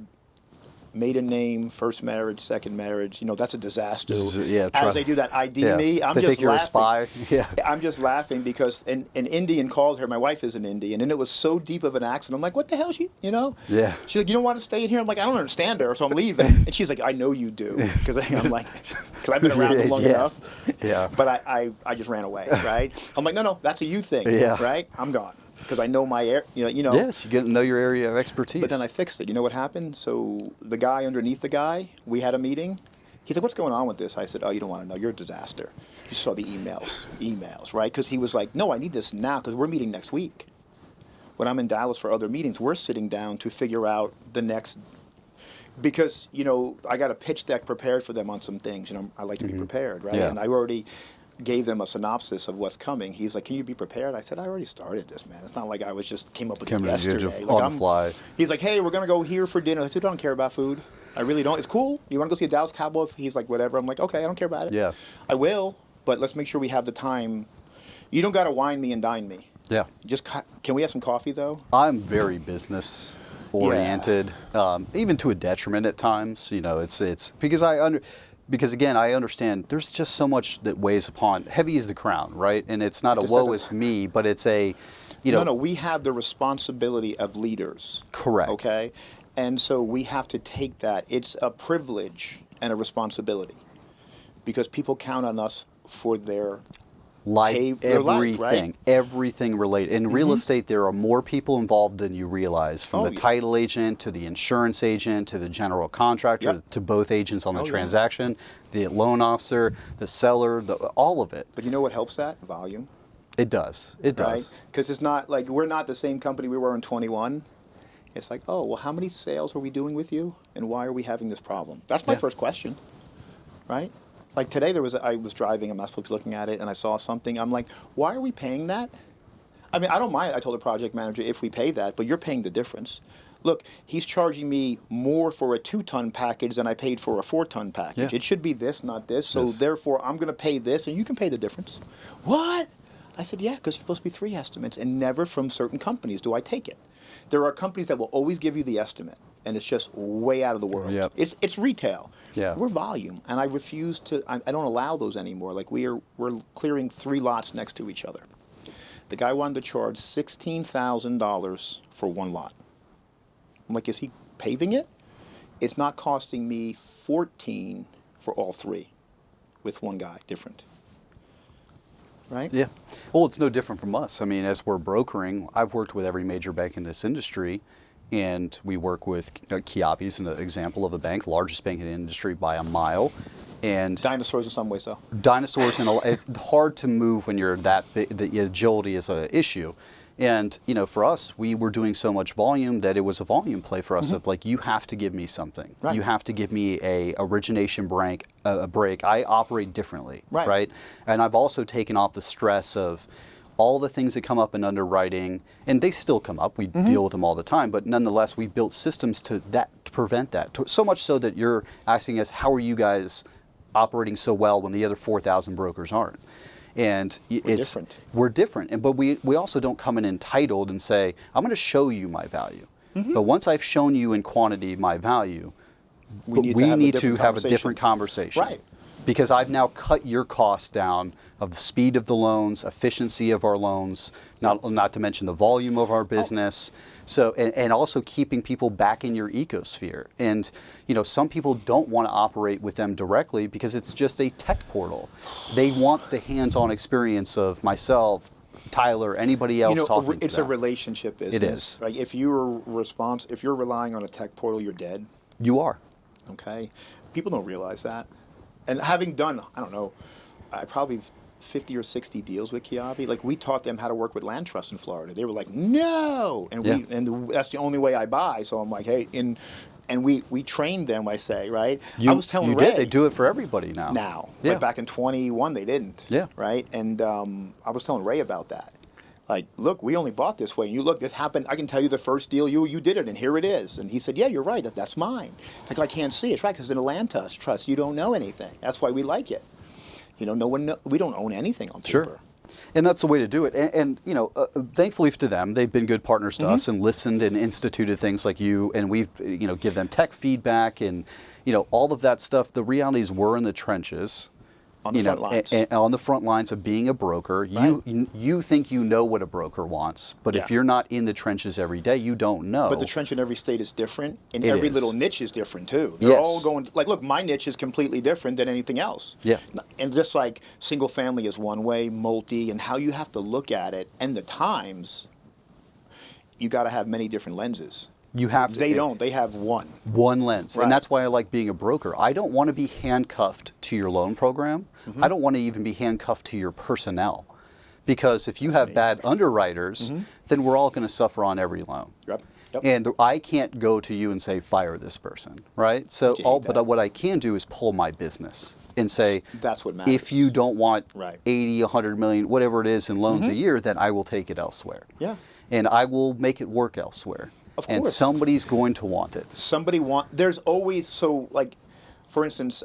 maiden name, first marriage, second marriage, that's a disaster. As they do that ID me, I'm they just think you're laughing. A spy. Yeah. I'm just laughing because an Indian called her. My wife is an Indian, and it was so deep of an accent. I'm like, what the hell, Yeah. She's like, you don't want to stay in here? I'm like, I don't understand her, so I'm leaving. And she's like, I know you do, because I'm like, because I've been around long enough. Yeah. But I just ran away, right? I'm like, no, that's a you thing, right? I'm gone. Because I know my area, Yes, you get to know your area of expertise. But then I fixed it. You know what happened? So the guy underneath the guy, we had a meeting. He's like, what's going on with this? I said, oh, you don't want to know. You're a disaster. You saw the emails, right? Because he was like, no, I need this now because we're meeting next week. When I'm in Dallas for other meetings, we're sitting down to figure out the next, because, I got a pitch deck prepared for them on some things. I like to be prepared, right? Yeah. And I already gave them a synopsis of what's coming. He's like, can you be prepared? I said, I already started this, man. It's not like I came up with it yesterday. On the fly. He's like, hey, we're going to go here for dinner. I said, I don't care about food. I really don't. It's cool. You want to go see a Dallas Cowboy? He's like, whatever. I'm like, okay, I don't care about it. Yeah. I will, but let's make sure we have the time. You don't got to wine me and dine me. Yeah. Can we have some coffee, though? I'm very business oriented, even to a detriment at times. It's because again, I understand there's just so much that weighs upon. Heavy is the crown, right? And it's not a woe is me, but it's a, No, we have the responsibility of leaders. Correct. Okay? And so we have to take that. It's a privilege and a responsibility because people count on us for their everything related. In real estate, there are more people involved than you realize, from the title agent to the insurance agent to the general contractor to both agents on the transaction, the loan officer, the seller, all of it. But you know what helps that? Volume. It does. Right? Because it's not like we're not the same company we were in 21. It's like, oh, well, how many sales are we doing with you, and why are we having this problem? That's my first question, right? Like today, I was driving, I'm not supposed to be looking at it, and I saw something. I'm like, why are we paying that? I mean, I don't mind. I told the project manager, if we pay that, but you're paying the difference. Look, he's charging me more for a 2-ton package than I paid for a 4-ton package. Yeah. It should be this, not this. So therefore, I'm going to pay this, and you can pay the difference. What? I said, yeah, because it's supposed to be 3 estimates, and never from certain companies do I take it. There are companies that will always give you the estimate, and it's just way out of the world. Yep. It's retail. Yeah. We're volume, and I refuse to. I don't allow those anymore. Like we're clearing 3 lots next to each other. The guy wanted to charge $16,000 for 1 lot. I'm like, is he paving it? It's not costing me $14 for all 3, with one guy different. Right? Yeah. Well, it's no different from us. I mean, as we're brokering, I've worked with every major bank in this industry, and we work with Kiabi is an example of a bank, largest bank in the industry by a mile. And dinosaurs in some ways, though. Dinosaurs, and it's hard to move when you're that big. The agility is an issue. And, for us, we were doing so much volume that it was a volume play for us of like, you have to give me something. Right. You have to give me a origination break. I operate differently, right? And I've also taken off the stress of all the things that come up in underwriting, and they still come up. We deal with them all the time, but nonetheless, we built systems to prevent that. So much so that you're asking us, how are you guys operating so well when the other 4,000 brokers aren't? And we're different. But we also don't come in entitled and say, I'm going to show you my value. But once I've shown you in quantity my value, we need to have a different conversation. Right. Because I've now cut your costs down of the speed of the loans, efficiency of our loans, not to mention the volume of our business. So, and also keeping people back in your ecosphere. And, some people don't want to operate with them directly because it's just a tech portal. They want the hands-on experience of myself, Tyler, anybody else talking to it's them. a relationship business. It is. Like if you're relying on a tech portal, you're dead. You are. Okay, people don't realize that. And having done, I don't know, I probably 50 or 60 deals with Kiavi. Like we taught them how to work with land trusts in Florida. They were like, no, and that's the only way I buy. So I'm like, hey, and we trained them. I say, right? I was telling Ray. They do it for everybody now. Yeah. Like back in 21, they didn't. Yeah. Right. And I was telling Ray about that. Like, look, we only bought this way. And you look, this happened. I can tell you the first deal you did it, and here it is. And he said, yeah, you're right. That's mine. It's like, I can't see it. It's right, because in a land trust, you don't know anything. That's why we like it. We don't own anything on paper. Sure. And that's the way to do it. And thankfully to them, they've been good partners to us and listened and instituted things like you. And we've, give them tech feedback and, all of that stuff. The realities were in the trenches. On the front lines. And on the front lines of being a broker. Right. You think you know what a broker wants, but if you're not in the trenches every day, you don't know. But the trench in every state is different, and It every is. little niche is different too. They're all going, like, look, my niche is completely different than anything else. Yeah. And just like single family is one way, multi, and how you have to look at it, and the times, you got to have many different lenses. You have to. They don't. They have one. One lens. Right. And that's why I like being a broker. I don't want to be handcuffed to your loan program. I don't want to even be handcuffed to your personnel. Because if you have bad underwriters, then we're all going to suffer on every loan. Yep. And I can't go to you and say, fire this person, right? So, but what I can do is pull my business and say, that's what matters. if you don't want Right. 80, 100 million, whatever it is in loans a year, then I will take it elsewhere. Yeah. And I will make it work elsewhere. Of And course. somebody's going to want it. There's always, so like, for instance,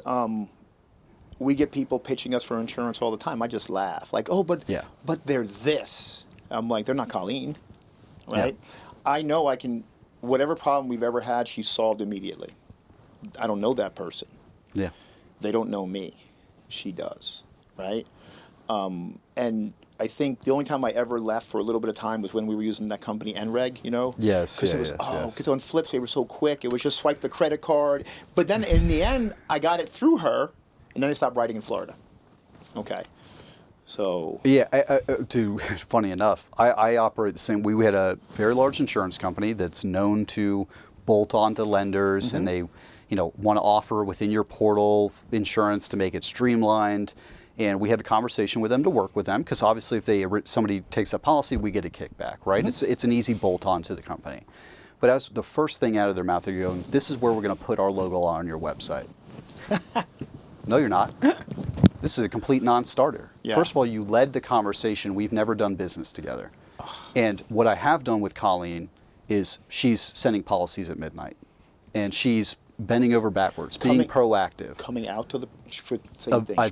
we get people pitching us for insurance all the time. I just laugh. Like, oh, but they're this. I'm like, they're not Colleen, right? Yeah. I know I can, whatever problem we've ever had, she's solved immediately. I don't know that person. Yeah. They don't know me. She does, right? And I think the only time I ever left for a little bit of time was when we were using that company, NREG, Yes. Because it was, because on flips, they were so quick. It was just swipe the credit card. But then in the end, I got it through her, and then I stopped writing in Florida. Okay. So. Yeah, funny enough, I operate the same. We had a very large insurance company that's known to bolt onto lenders, and they, want to offer within your portal insurance to make it streamlined. And we had a conversation with them to work with them, because obviously if somebody takes that policy, we get a kickback, right? It's an easy bolt on to the company. But as the first thing out of their mouth, they're going, this is where we're going to put our logo on your website. No, you're not. This is a complete non-starter. Yeah. First of all, you led the conversation. We've never done business together. And what I have done with Colleen is she's sending policies at midnight. And she's bending over backwards, being proactive. Coming out to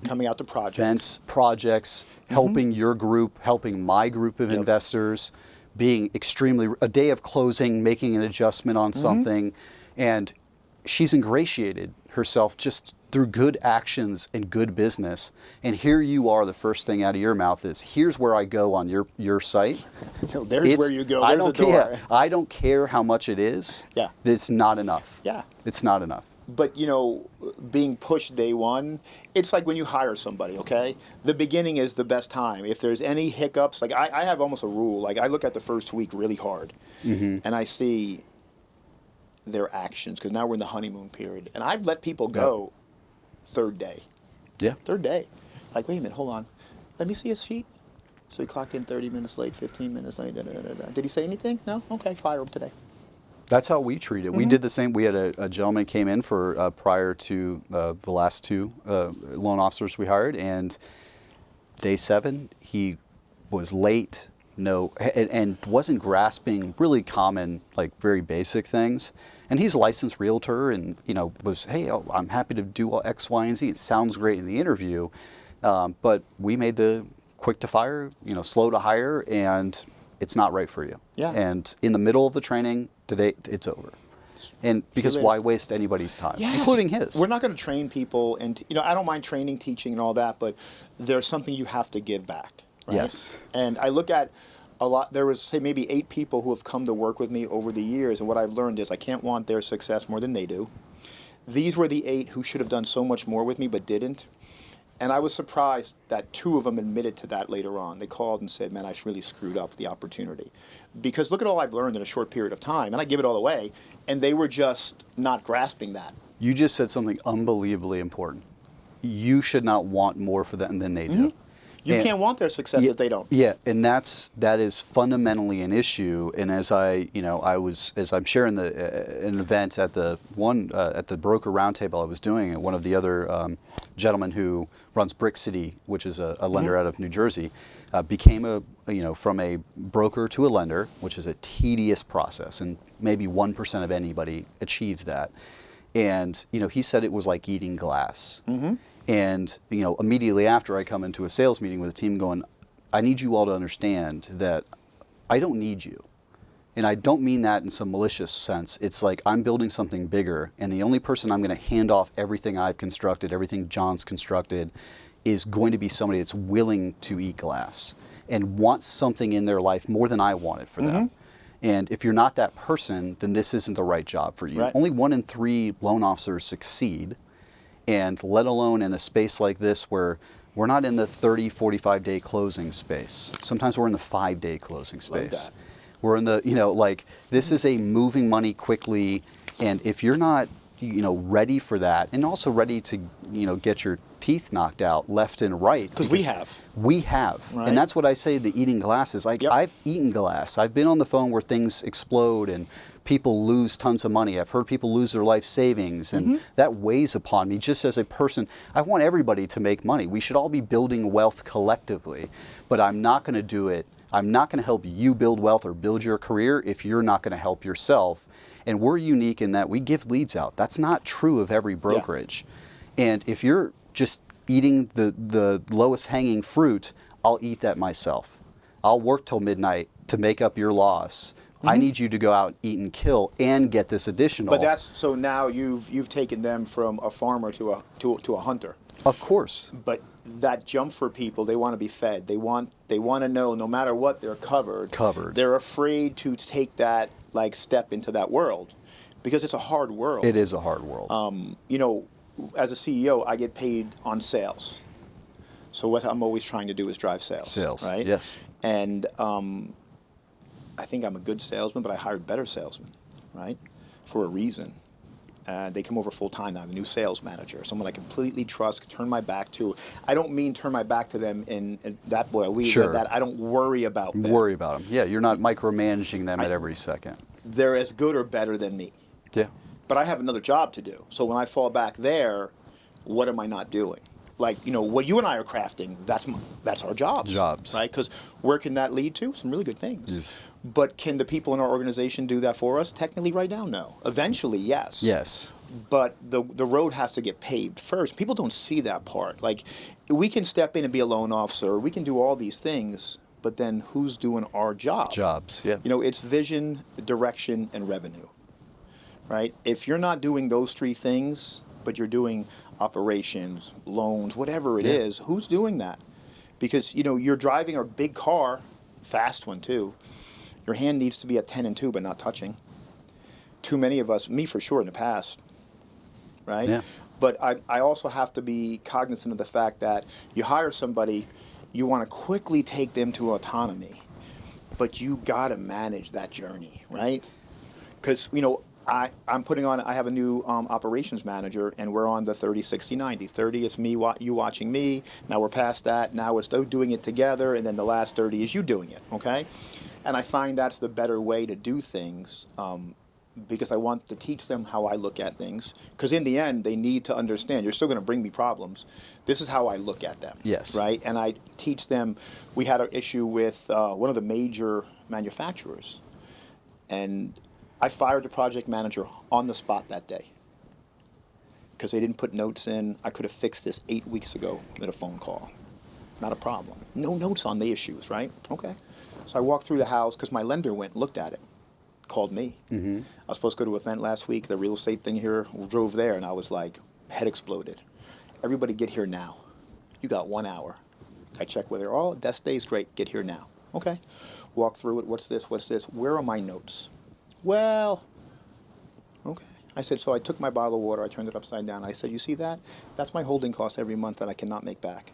coming out to projects. Events, projects, helping your group, helping my group of investors, being a day of closing, making an adjustment on something. And she's ingratiated herself just through good actions and good business. And here you are, the first thing out of your mouth is, here's where I go on your site. No, there's where you go. There's I don't a door. care. I don't care how much it is. Yeah. It's not enough. Yeah. It's not enough. But, being pushed day one, it's like when you hire somebody, okay? The beginning is the best time. If there's any hiccups, like I have almost a rule. Like I look at the first week really hard, and I see their actions, because now we're in the honeymoon period. And I've let people go third day. Yeah. Third day. Like, wait a minute, hold on. Let me see his sheet. So he clocked in 30 minutes late, 15 minutes late. Did he say anything? No? Okay, fire him today. That's how we treat it. We did the same. We had a gentleman came in for prior to the last two loan officers we hired, and day 7 he was late, and wasn't grasping really common, like very basic things. And he's a licensed realtor, and was, hey, I'm happy to do X, Y, and Z. It sounds great in the interview, but we made the quick to fire, slow to hire, and it's not right for you. Yeah. And in the middle of the training, today it's over. And because why waste anybody's time, including his? We're not going to train people, and I don't mind training, teaching, and all that, but there's something you have to give back. Right? Yes. And I look at a lot. There was, say, maybe 8 people who have come to work with me over the years, and what I've learned is I can't want their success more than they do. These were the 8 who should have done so much more with me but didn't. And I was surprised that 2 of them admitted to that later on. They called and said, man, I really screwed up the opportunity. Because look at all I've learned in a short period of time, and I give it all away, and they were just not grasping that. You just said something unbelievably important. You should not want more for them than they do. Mm-hmm. You And- can't want their success if they don't. Yeah, and that is fundamentally an issue. And as I'm sharing an event at the broker roundtable I was doing, one of the other gentlemen who runs Brick City, which is a lender out of New Jersey, became from a broker to a lender, which is a tedious process, and maybe 1% of anybody achieves that. And he said it was like eating glass. Mm-hmm. And immediately after, I come into a sales meeting with a team going, I need you all to understand that I don't need you. And I don't mean that in some malicious sense. It's like I'm building something bigger, and the only person I'm going to hand off everything I've constructed, everything John's constructed, is going to be somebody that's willing to eat glass and wants something in their life more than I want it for them. And if you're not that person, then this isn't the right job for you. Right. Only 1 in 3 loan officers succeed. And let alone in a space like this where we're not in the 30, 45-day closing space. Sometimes we're in the 5-day closing space. that. We're in the, this is a moving money quickly. And if you're not, ready for that, and also ready to, get your teeth knocked out left and right. Because we have. We have. Right. And that's what I say the eating glass is. Yep. I've eaten glass. I've been on the phone where things explode and people lose tons of money. I've heard people lose their life savings, and that weighs upon me just as a person. I want everybody to make money. We should all be building wealth collectively, but I'm not going to do it. I'm not going to help you build wealth or build your career if you're not going to help yourself. And we're unique in that we give leads out. That's not true of every brokerage. Yeah. And if you're just eating the lowest hanging fruit, I'll eat that myself. I'll work till midnight to make up your loss. I need you to go out, eat and kill, and get this additional. But that's so now you've taken them from a farmer to a hunter. Of course. But that jump for people, they want to be fed. They want to know no matter what they're covered. They're afraid to take that step into that world because it's a hard world. It is a hard world. As a CEO, I get paid on sales. So what I'm always trying to do is drive sales. Sales, right? Yes. And I think I'm a good salesman, but I hired better salesmen, right? For a reason. They come over full time. I have a new sales manager, someone I completely trust, turn my back to. I don't mean turn my back to them in that way. That I don't worry about them. Worry about them. Yeah, you're not micromanaging them at every second. They're as good or better than me. Yeah. But I have another job to do. So when I fall back there, what am I not doing? What you and I are crafting, that's our jobs. Right? Because where can that lead to? Some really good things. Yes. But can the people in our organization do that for us? Technically right now, no. Eventually, yes. Yes. But the road has to get paved first. People don't see that part. We can step in and be a loan officer. We can do all these things. But then who's doing our job? Jobs, yeah. It's vision, direction, and revenue. Right? If you're not doing those 3 things, but you're doing operations, loans, whatever it is, who's doing that? Because, you're driving a big car, fast one too. Your hand needs to be at 10 and 2, but not touching. Too many of us, me for sure in the past, right? Yeah. But I also have to be cognizant of the fact that you hire somebody, you want to quickly take them to autonomy, but you got to manage that journey, right? Because, I have a new operations manager, and we're on the 30, 60, 90. 30 is me, you watching me. Now we're past that. Now it's doing it together, and then the last 30 is you doing it, okay? And I find that's the better way to do things because I want to teach them how I look at things. Because in the end, they need to understand, you're still going to bring me problems. This is how I look at them. Yes. Right? And I teach them, we had an issue with one of the major manufacturers. And I fired the project manager on the spot that day because they didn't put notes in. I could have fixed this 8 weeks ago with a phone call. Not a problem. No notes on the issues, right? Okay. So I walked through the house because my lender went and looked at it, called me. Mm-hmm. I was supposed to go to an event last week, the real estate thing here, drove there, and I was like, head exploded. Everybody get here now. You got 1 hour. I check with her. Oh, desk day's great. Get here now. Okay. Walk through it. What's this? What's this? Where are my notes? Well, okay. I said, so I took my bottle of water, I turned it upside down. I said, you see that? That's my holding cost every month that I cannot make back.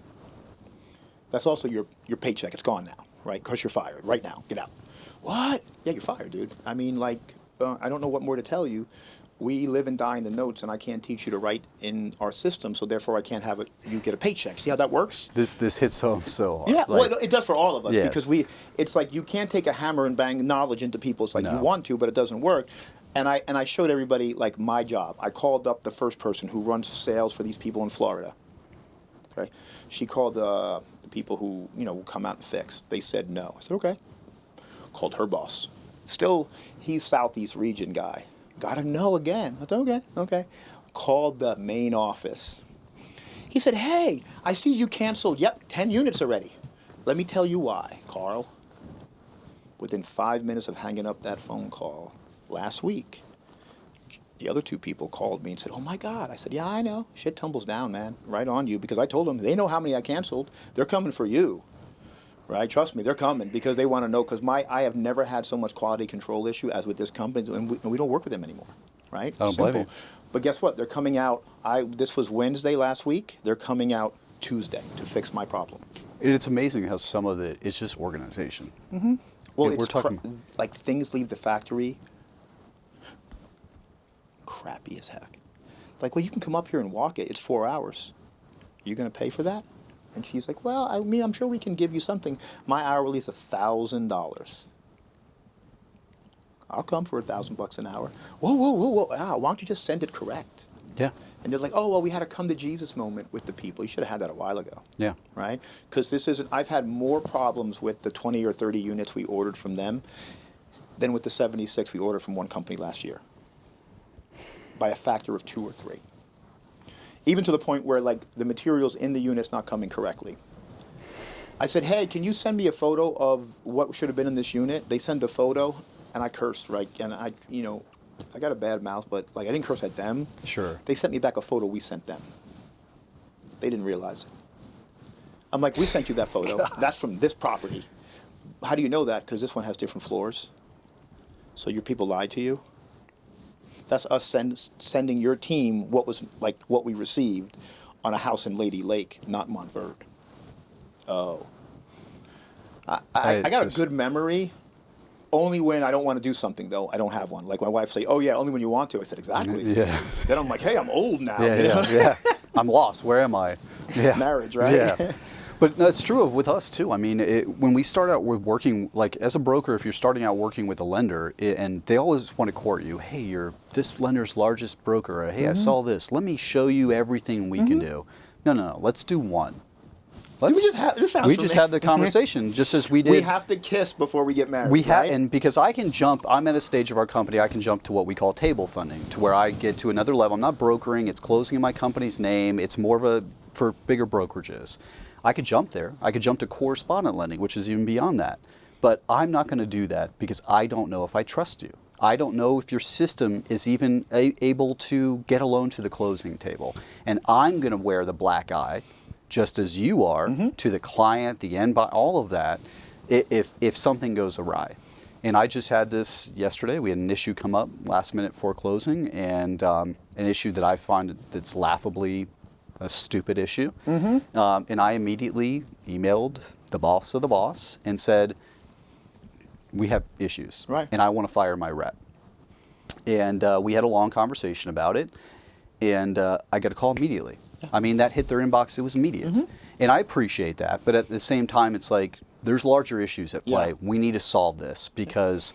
That's also your paycheck. It's gone now, right? Because you're fired right now. Get out. What? Yeah, you're fired, dude. I mean, like, I don't know what more to tell you. We live and die in the notes, and I can't teach you to write in our system, so therefore I can't have it. You get a paycheck. See how that works? This hits home so hard. Yeah, well, it does for all of us Yes. because it's like you can't take a hammer and bang knowledge into people. It's like No. you want to, but it doesn't work. And I showed everybody like my job. I called up the first person who runs sales for these people in Florida. Okay, she called the people who will come out and fix. They said no. I said okay. Called her boss. Still, he's Southeast region guy. Got a no again. I said okay. Called the main office. He said, hey, I see you canceled. Yep, 10 units already. Let me tell you why, Carl. Within 5 minutes of hanging up that phone call last week, the other two people called me and said, oh my God. I said, yeah, I know. Shit tumbles down, man. Right on you. Because I told them, they know how many I canceled. They're coming for you. Right? Trust me, they're coming because they want to know. Because I have never had so much quality control issue as with this company. And we don't work with them anymore. Right? I don't blame you. But guess what? They're coming out. This was Wednesday last week. They're coming out Tuesday to fix my problem. It's amazing how some of it is just organization. Mm-hmm. Well, we're talking like things leave the factory crappy as heck. Like, well, you can come up here and walk it. It's 4 hours. Are you going to pay for that? And she's like, well, I mean, I'm sure we can give you something. My hourly is $1,000. I'll come for $1,000 an hour. Whoa. Ah, why don't you just send it correct? Yeah. And they're like, oh, well, we had a come to Jesus moment with the people. You should have had that a while ago. Yeah. Right? Because I've had more problems with the 20 or 30 units we ordered from them than with the 76 we ordered from one company last year. By a factor of 2 or 3. Even to the point where, like, the materials in the unit's not coming correctly. I said, hey, can you send me a photo of what should have been in this unit? They send the photo, and I cursed, right? And I got a bad mouth, but, like, I didn't curse at them. Sure. They sent me back a photo we sent them. They didn't realize it. I'm like, we sent you that photo. God. That's from this property. How do you know that? Because this one has different floors. So your people lied to you? That's us sending your team what we received on a house in Lady Lake, not Montverde. Oh. I got a good memory. Only when I don't want to do something, though. I don't have one. Like my wife say, oh, yeah, only when you want to. I said, exactly. Yeah. Then I'm like, hey, I'm old now. Yeah. I'm lost. Where am I? Yeah. Marriage, right? Yeah. But that's true with us, too. I mean, when we start out with working, like as a broker, if you're starting out working with a lender, and they always want to court you, hey, you're this lender's largest broker. Or, hey, I saw this. Let me show you everything we can do. No. Let's do one. We just had the conversation, just as we did. We have to kiss before we get married. We have, right? and because I'm at a stage of our company, I can jump to what we call table funding, to where I get to another level. I'm not brokering; it's closing in my company's name. It's more for bigger brokerages. I could jump there. I could jump to correspondent lending, which is even beyond that. But I'm not going to do that because I don't know if I trust you. I don't know if your system is even able to get a loan to the closing table, and I'm going to wear the black eye, just as you are, to the client, the end buyer, all of that, if something goes awry. And I just had this yesterday. We had an issue come up last minute for closing, and an issue that I find that's laughably a stupid issue. And I immediately emailed the boss of the boss and said, we have issues, right, and I want to fire my rep. And we had a long conversation about it, and I got a call immediately. I mean, that hit their inbox. It was immediate. And I appreciate that. But at the same time, it's like there's larger issues at play. Yeah. We need to solve this because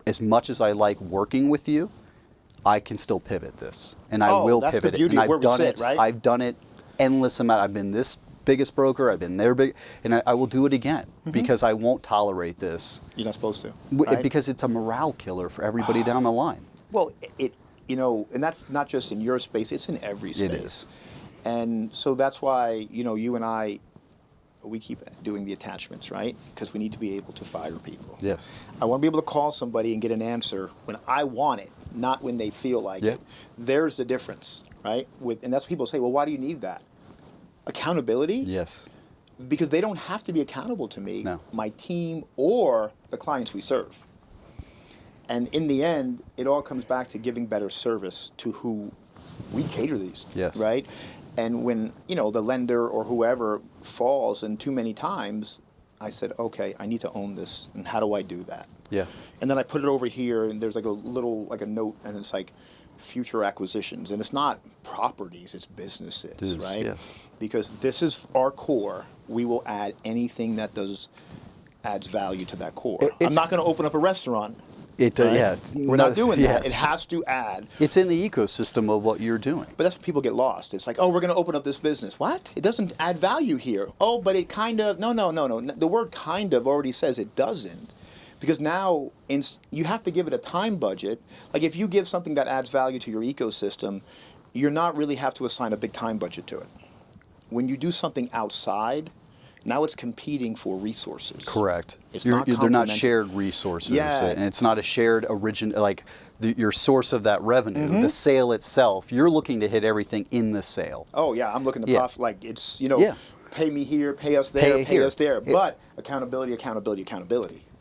as much as I like working with you, I can still pivot this. And I will that's pivot the beauty it. And of where I've done we sit, it. right? I've done it endless amount. I've been this biggest broker. I've been their big. And I will do it again because I won't tolerate this. You're not supposed to. Right? Because it's a morale killer for everybody down the line. Well, and that's not just in your space, it's in every space. It is. And so that's why, you and I, we keep doing the attachments, right? Because we need to be able to fire people. Yes. I want to be able to call somebody and get an answer when I want it, not when they feel like it. There's the difference, right? And that's what people say, well, why do you need that? Accountability? Yes. Because they don't have to be accountable to me, No. my team, or the clients we serve. And in the end, it all comes back to giving better service to who we cater these, Yes. right? And when, the lender or whoever falls, and too many times, I said, okay, I need to own this, and how do I do that? Yeah. And then I put it over here, and there's like a little, like a note, and it's like future acquisitions. And it's not properties, it's businesses, right? Yes. Because this is our core. We will add anything that adds value to that core. I'm not going to open up a restaurant. Right? Yeah. We're not doing yes. that. It has to add. It's in the ecosystem of what you're doing. But that's when people get lost. It's like, oh, we're going to open up this business. What? It doesn't add value here. Oh, but it kind of, no. The word kind of already says it doesn't. Because now you have to give it a time budget. Like if you give something that adds value to your ecosystem, you're not really have to assign a big time budget to it. When you do something outside, now it's competing for resources. Correct. They're not shared resources. Yeah. And it's not a shared your source of that revenue, the sale itself. You're looking to hit everything in the sale. Oh, yeah. I'm looking to profit. Like it's, pay me here, pay us there, pay us there. But accountability.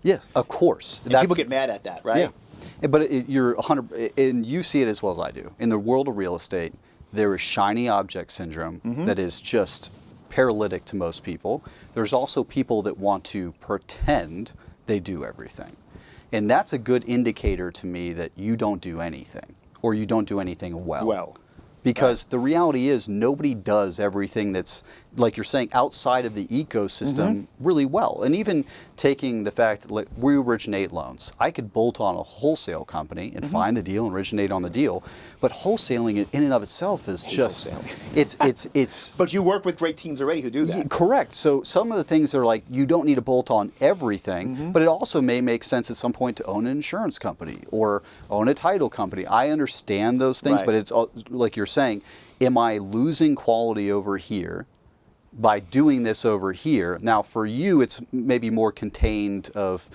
Yeah, of course. And people get mad at that, right? Yeah. But you're 100, and you see it as well as I do. In the world of real estate, there is shiny object syndrome that is just paralytic to most people. There's also people that want to pretend they do everything. And that's a good indicator to me that you don't do anything, or you don't do anything well. Because the reality is nobody does everything that's, like you're saying, outside of the ecosystem really well. And even taking the fact that we originate loans. I could bolt on a wholesale company and find the deal and originate on the deal. But wholesaling it in and of itself is just, it's But you work with great teams already who do that. Correct. So some of the things are like, you don't need to bolt on everything, but it also may make sense at some point to own an insurance company or own a title company. I understand those things, but it's like you're saying, am I losing quality over here by doing this over here? Now for you, it's maybe more contained of,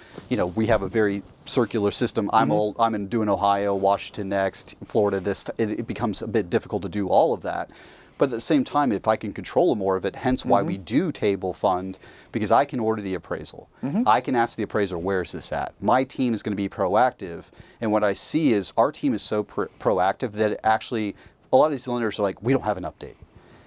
we have a very circular system. I'm doing Ohio, Washington next, Florida this. It becomes a bit difficult to do all of that. But at the same time, if I can control more of it, hence why we do table fund, because I can order the appraisal. I can ask the appraiser, where's this at? My team is going to be proactive. And what I see is our team is so proactive that it actually, a lot of these lenders are like, we don't have an update.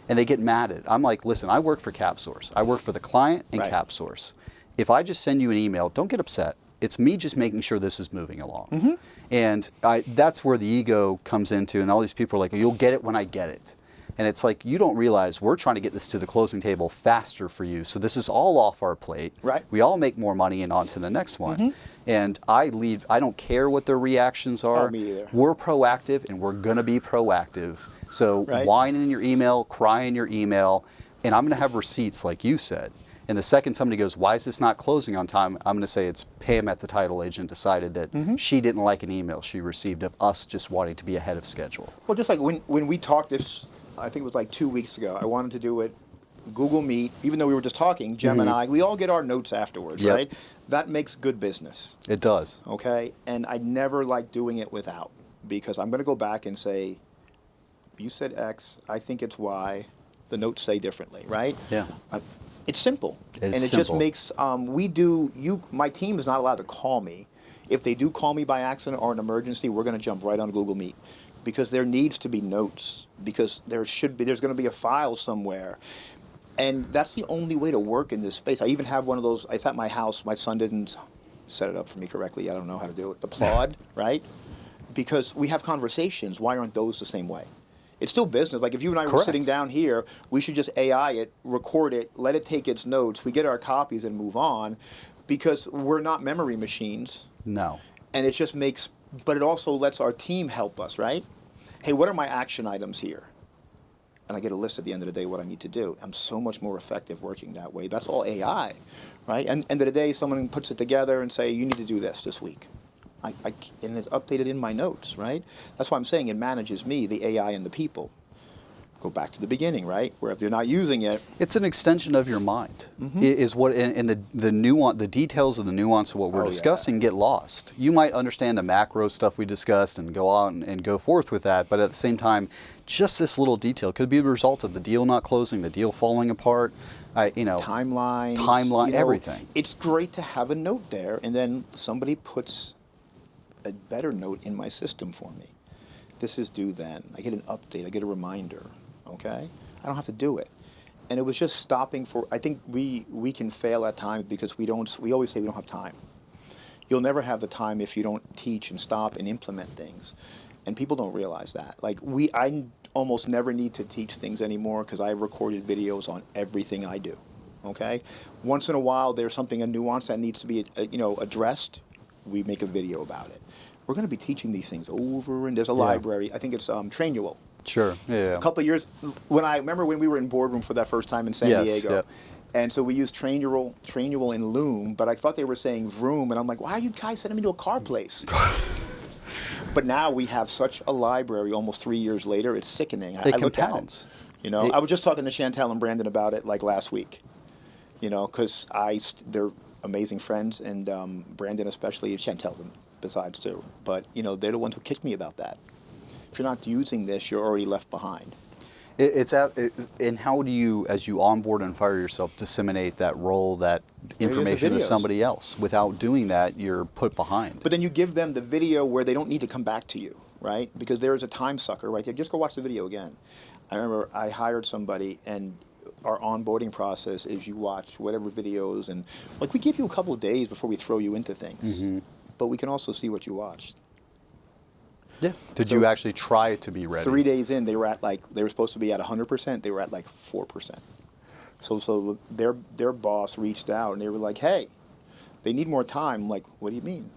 And they get mad at it. I'm like, listen, I work for CapSource. I work for the client and CapSource. If I just send you an email, don't get upset. It's me just making sure this is moving along. And that's where the ego comes into, and all these people are like, you'll get it when I get it. And it's like, you don't realize we're trying to get this to the closing table faster for you. So this is all off our plate. Right. We all make more money and on to the next one. And I don't care what their reactions are. Oh, me either. We're proactive, and we're going to be proactive. So whine in your email, cry in your email, and I'm going to have receipts like you said. And the second somebody goes, why is this not closing on time? I'm going to say it's Pam at the title agent decided that she didn't like an email she received of us just wanting to be ahead of schedule. Well, just like when we talked this, I think it was like 2 weeks ago, I wanted to do it Google Meet, even though we were just talking, Jem and I, we all get our notes afterwards, right? That makes good business. It does. Okay? And I never like doing it without, because I'm going to go back and say, you said X, I think it's Y, the notes say differently, right? Yeah. It's simple. Just makes, my team is not allowed to call me. If they do call me by accident or an emergency, we're going to jump right on Google Meet. Because there needs to be notes, because there's going to be a file somewhere. And that's the only way to work in this space. I even have one of those, it's at my house, my son didn't set it up for me correctly, I don't know how to do it, the Plod, right? Because we have conversations, why aren't those the same way? It's still business. Like if you and I were sitting down here, we should just AI it, record it, let it take its notes, we get our copies and move on, because we're not memory machines. No. And it just makes, but it also lets our team help us, right? Hey, what are my action items here? And I get a list at the end of the day what I need to do. I'm so much more effective working that way. That's all AI, right? And end of the day, someone puts it together and say, you need to do this week. And it's updated in my notes, right? That's why I'm saying it manages me, the AI and the people. Go back to the beginning, right? Where if you're not using it, it's an extension of your mind. Is what, and the nuance, the details of the nuance of what we're discussing get lost. You might understand the macro stuff we discussed and go on and go forth with that, but at the same time, just this little detail could be the result of the deal not closing, the deal falling apart. Timeline, everything. It's great to have a note there, and then somebody puts a better note in my system for me. This is due then. I get an update. I get a reminder. Okay? I don't have to do it. And it was just stopping for. I think we can fail at times because we always say we don't have time. You'll never have the time if you don't teach and stop and implement things. And people don't realize that. Like I almost never need to teach things anymore because I've recorded videos on everything I do. Okay? Once in a while there's something, a nuance that needs to be addressed, we make a video about it. We're going to be teaching these things over, and there's a library. I think it's Trainual. Sure. Yeah. A couple of years I remember when we were in boardroom for that first time in San Diego. Yep. And so we used Trainual in Loom, but I thought they were saying Vroom, and I'm like, why are you guys sending me to a car place? But now we have such a library almost 3 years later, it's sickening. I look at it. I was just talking to Chantel and Brandon about it like last week, because they're amazing friends, and Brandon especially, Chantel besides too. But, they're the ones who kicked me about that. If you're not using this, you're already left behind. And how do you, as you onboard and fire yourself, disseminate that role, that information to somebody else? Without doing that, you're put behind. But then you give them the video where they don't need to come back to you, right? Because there is a time sucker right there. Just go watch the video again. I remember I hired somebody, and our onboarding process is you watch whatever videos, and we give you a couple of days before we throw you into things. Mm-hmm. But we can also see what you watched. Yeah. Did you actually try to be ready? 3 days in, they were supposed to be at 100%. They were at 4%. So their boss reached out and they were like, hey, they need more time. I'm like, what do you mean?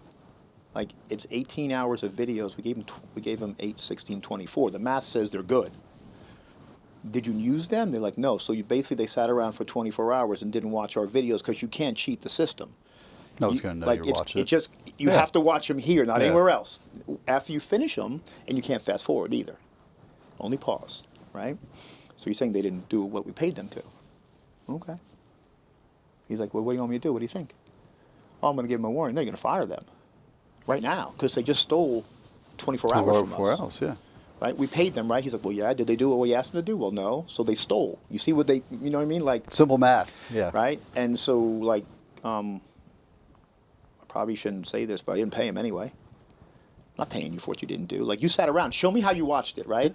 It's 18 hours of videos. We gave them 8, 16, 24. The math says they're good. Did you use them? They're like, no. So they sat around for 24 hours and didn't watch our videos because you can't cheat the system. No one's going to know you watch it. You have to watch them here, not anywhere else. After you finish them, and you can't fast forward either. Only pause, right? So you're saying they didn't do what we paid them to. Okay. He's like, well, what do you want me to do? What do you think? Oh, I'm going to give them a warning. No, you're going to fire them right now because they just stole 24 hours from us. 24 hours, yeah. Right? We paid them, right? He's like, well, yeah. Did they do what we asked them to do? Well, no. So they stole. You see what they, you know what I mean? Simple math, yeah. Right? And so, probably shouldn't say this, but I didn't pay him anyway. I'm not paying you for what you didn't do. You sat around, show me how you watched it, right?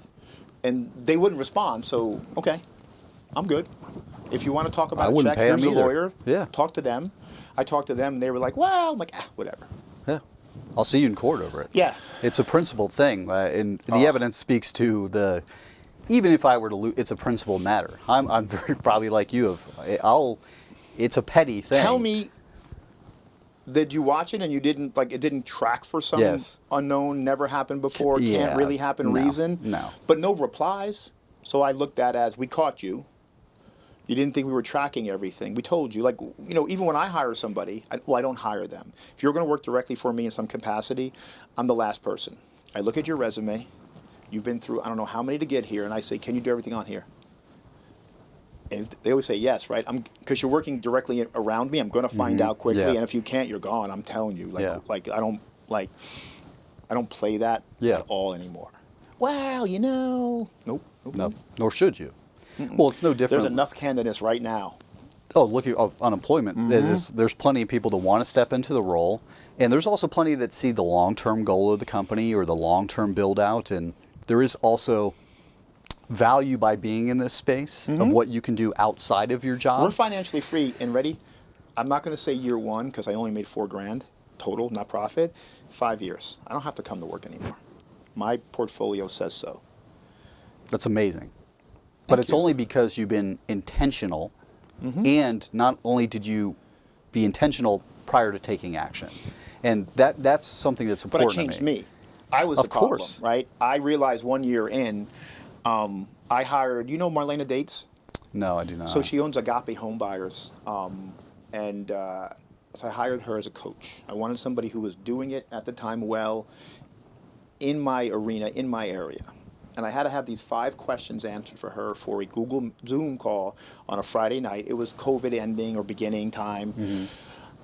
And they wouldn't respond, so, okay, I'm good. If you want to talk about a check, here's a lawyer. Yeah. Talk to them. I talked to them, and they were like, well, I'm like, whatever. Yeah. I'll see you in court over it. Yeah. It's a principled thing, and the evidence speaks to even if I were to lose, it's a principled matter. I'm very probably like you, it's a petty thing. Tell me, did you watch it and you didn't, it didn't track for some unknown, never happened before, can't really happen reason? No. But no replies. So I looked at it as, we caught you. You didn't think we were tracking everything. We told you, even when I hire somebody, I don't hire them. If you're going to work directly for me in some capacity, I'm the last person. I look at your resume. You've been through, I don't know how many to get here, and I say, can you do everything on here? And they always say yes, right? Because you're working directly around me. I'm going to find out quickly, and if you can't, you're gone. I'm telling you, I don't play that at all anymore. Well, nope. Nor should you. Mm-mm. Well, it's no different. There's enough candidates right now. Oh, look at unemployment. Mm-hmm. There's plenty of people that want to step into the role, and there's also plenty that see the long-term goal of the company or the long-term build-out, and there is also value by being in this space of what you can do outside of your job. We're financially free and ready. I'm not going to say year one because I only made $4,000 total, not profit. 5 years. I don't have to come to work anymore. My portfolio says so. That's amazing. But it's only because you've been intentional, and not only did you be intentional prior to taking action. And that's something that's important to me. But it changed me. I was the problem, right? I realized 1 year in, I hired, you know Marlena Dates? No, I do not. So she owns Agape Homebuyers, so I hired her as a coach. I wanted somebody who was doing it at the time well, in my arena, in my area. And I had to have these 5 questions answered for her for a Google Zoom call on a Friday night. It was COVID ending or beginning time. Mm-hmm.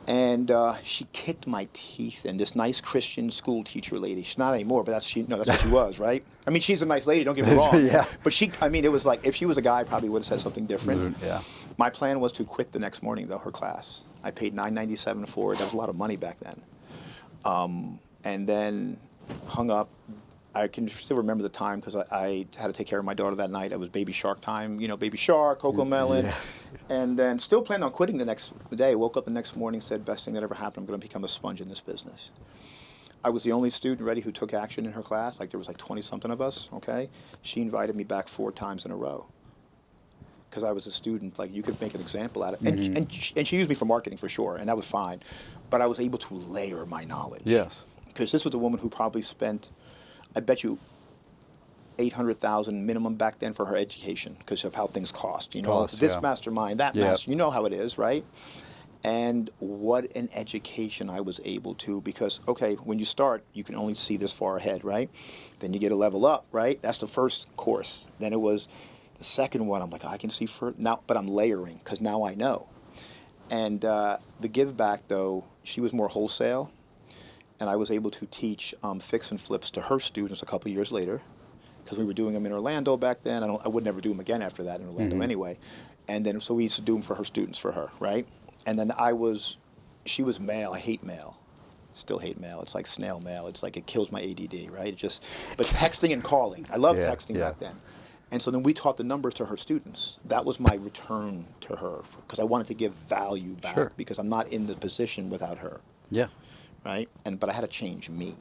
And she kicked my teeth in, this nice Christian school teacher lady. She's not anymore, but that's what she was, right? I mean, she's a nice lady, don't get me wrong. Yeah. But it was like, if she was a guy, I probably would have said something different. Yeah. My plan was to quit the next morning, though, her class. I paid $9.97 for it. That was a lot of money back then. and then hung up. I can still remember the time because I had to take care of my daughter that night. It was baby shark time, baby shark, cocoa melon. Yeah. And then still planned on quitting the next day. Woke up the next morning, said, best thing that ever happened, I'm going to become a sponge in this business. I was the only student ready who took action in her class. Like there was like 20-something of us, okay? She invited me back 4 times in a row. Because I was a student, like you could make an example out of it. And she used me for marketing for sure, and that was fine. But I was able to layer my knowledge. Yes. Because this was a woman who probably spent, I bet you, $800,000 minimum back then for her education because of how things cost. This mastermind, that master, you know how it is, right? And what an education I was able to, because, okay, when you start, you can only see this far ahead, right? Then you get a level up, right? That's the first course. Then it was the second one. I'm like, I can see further now, but I'm layering because now I know. And the give back, though, she was more wholesale. And I was able to teach fix and flips to her students a couple years later because we were doing them in Orlando back then. I would never do them again after that in Orlando anyway. And then so we used to do them for her students, for her, right? And then she was male. I hate mail. Still hate mail. It's like snail mail. It's like it kills my ADD, right? But texting and calling. I loved texting back then. And so then we taught the numbers to her students. That was my return to her because I wanted to give value back because I'm not in the position without her. Yeah. Right? But I had to change me.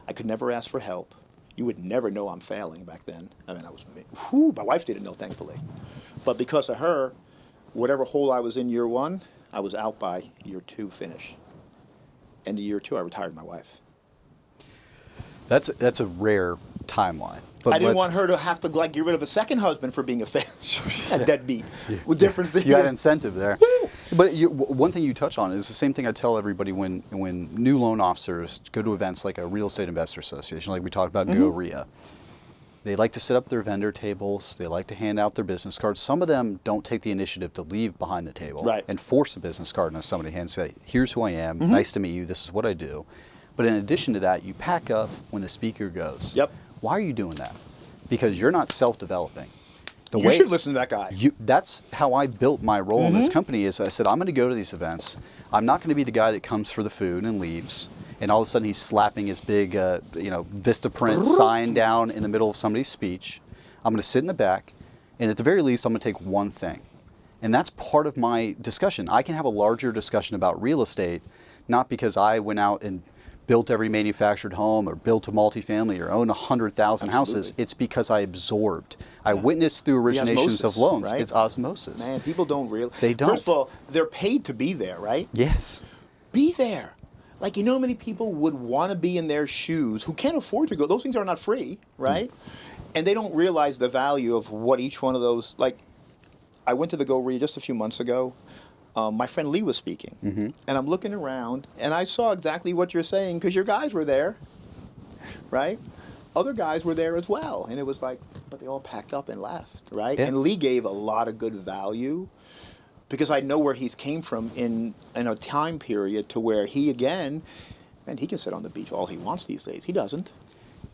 I could never ask for help. You would never know I'm failing back then. I mean, my wife didn't know, thankfully. But because of her, whatever hole I was in year 1, I was out by year 2 finish. And year 2, I retired my wife. That's a rare timeline. But I didn't want her to have to get rid of a second husband for being a deadbeat. With difference you had incentive there. But one thing you touch on is the same thing I tell everybody when new loan officers go to events like a Real Estate Investor Association, like we talked about Go RIA. They like to set up their vendor tables. They like to hand out their business cards. Some of them don't take the initiative to leave behind the table and force a business card into somebody's hand and say, here's who I am. Nice to meet you. This is what I do. But in addition to that, you pack up when the speaker goes. Yep. Why are you doing that? Because you're not self-developing. You should listen to that guy. That's how I built my role in this company. Is I said, I'm going to go to these events. I'm not going to be the guy that comes for the food and leaves. And all of a sudden he's slapping his big, Vistaprint sign down in the middle of somebody's speech. I'm going to sit in the back, and at the very least, I'm going to take one thing. And that's part of my discussion. I can have a larger discussion about real estate, not because I went out and built every manufactured home or built a multifamily or own 100,000 houses. It's because I absorbed. I witnessed through originations of loans. Right? It's osmosis. Man, people don't realize. They don't. First of all, they're paid to be there, right? Yes. Be there. Like, how many people would want to be in their shoes who can't afford to go? Those things are not free, right? And they don't realize the value of what each one of those, like, I went to the Go RIA just a few months ago. My friend Lee was speaking, and I'm looking around, and I saw exactly what you're saying because your guys were there, right? Other guys were there as well, and it was like, but they all packed up and left, right? Yeah. And Lee gave a lot of good value because I know where he's came from in a time period to where he can sit on the beach all he wants these days. He doesn't.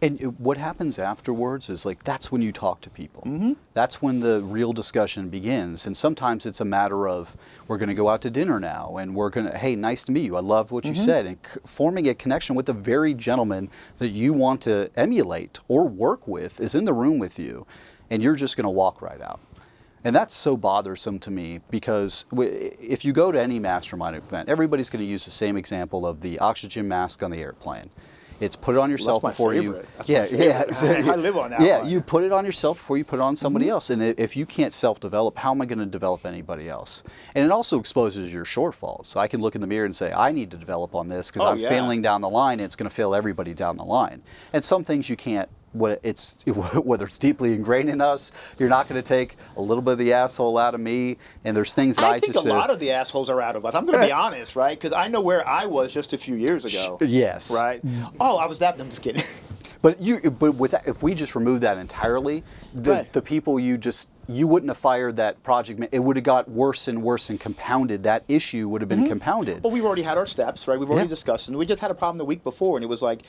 And what happens afterwards is that's when you talk to people. That's when the real discussion begins. And sometimes it's a matter of, we're going to go out to dinner now, and we're going to, hey, nice to meet you. I love what you said. And forming a connection with the very gentleman that you want to emulate or work with is in the room with you, and you're just going to walk right out. And that's so bothersome to me because if you go to any mastermind event, everybody's going to use the same example of the oxygen mask on the airplane. It's put it on yourself before you. That's my favorite. I live on that. Yeah, you put it on yourself before you put it on somebody else. And if you can't self-develop, how am I going to develop anybody else? And it also exposes your shortfalls. So I can look in the mirror and say, I need to develop on this because I'm failing down the line, and it's going to fail everybody down the line. And some things you can't. Whether it's deeply ingrained in us, you're not going to take a little bit of the asshole out of me, and there's things that I think just a lot of the assholes are out of us. I'm going to be honest, right? Because I know where I was just a few years ago. Yes. Right? Oh, I was that. I'm just kidding. But with that, if we just remove that entirely, the people you wouldn't have fired that project. It would have got worse and worse and compounded. That issue would have been compounded. Well, we've already had our steps, right? We've already discussed, and we just had a problem the week before, and it was like,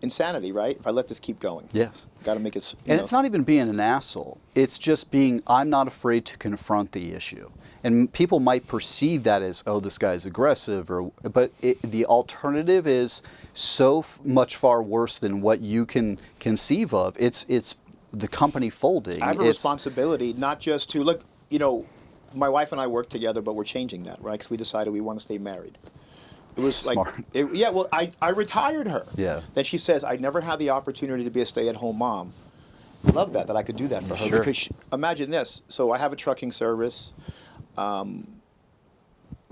insanity, right? If I let this keep going. Yes. Got to make it, And it's not even being an asshole. It's just being, I'm not afraid to confront the issue. And people might perceive that as, oh, this guy's aggressive, but the alternative is so much far worse than what you can conceive of. It's the company folding. I have a responsibility, not just to, look, my wife and I work together, but we're changing that, right? Because we decided we want to stay married. It was Smart. I retired her. Yeah. Then she says, I never had the opportunity to be a stay-at-home mom. I love that I could do that for her. Sure. Because imagine this. So I have a trucking service. We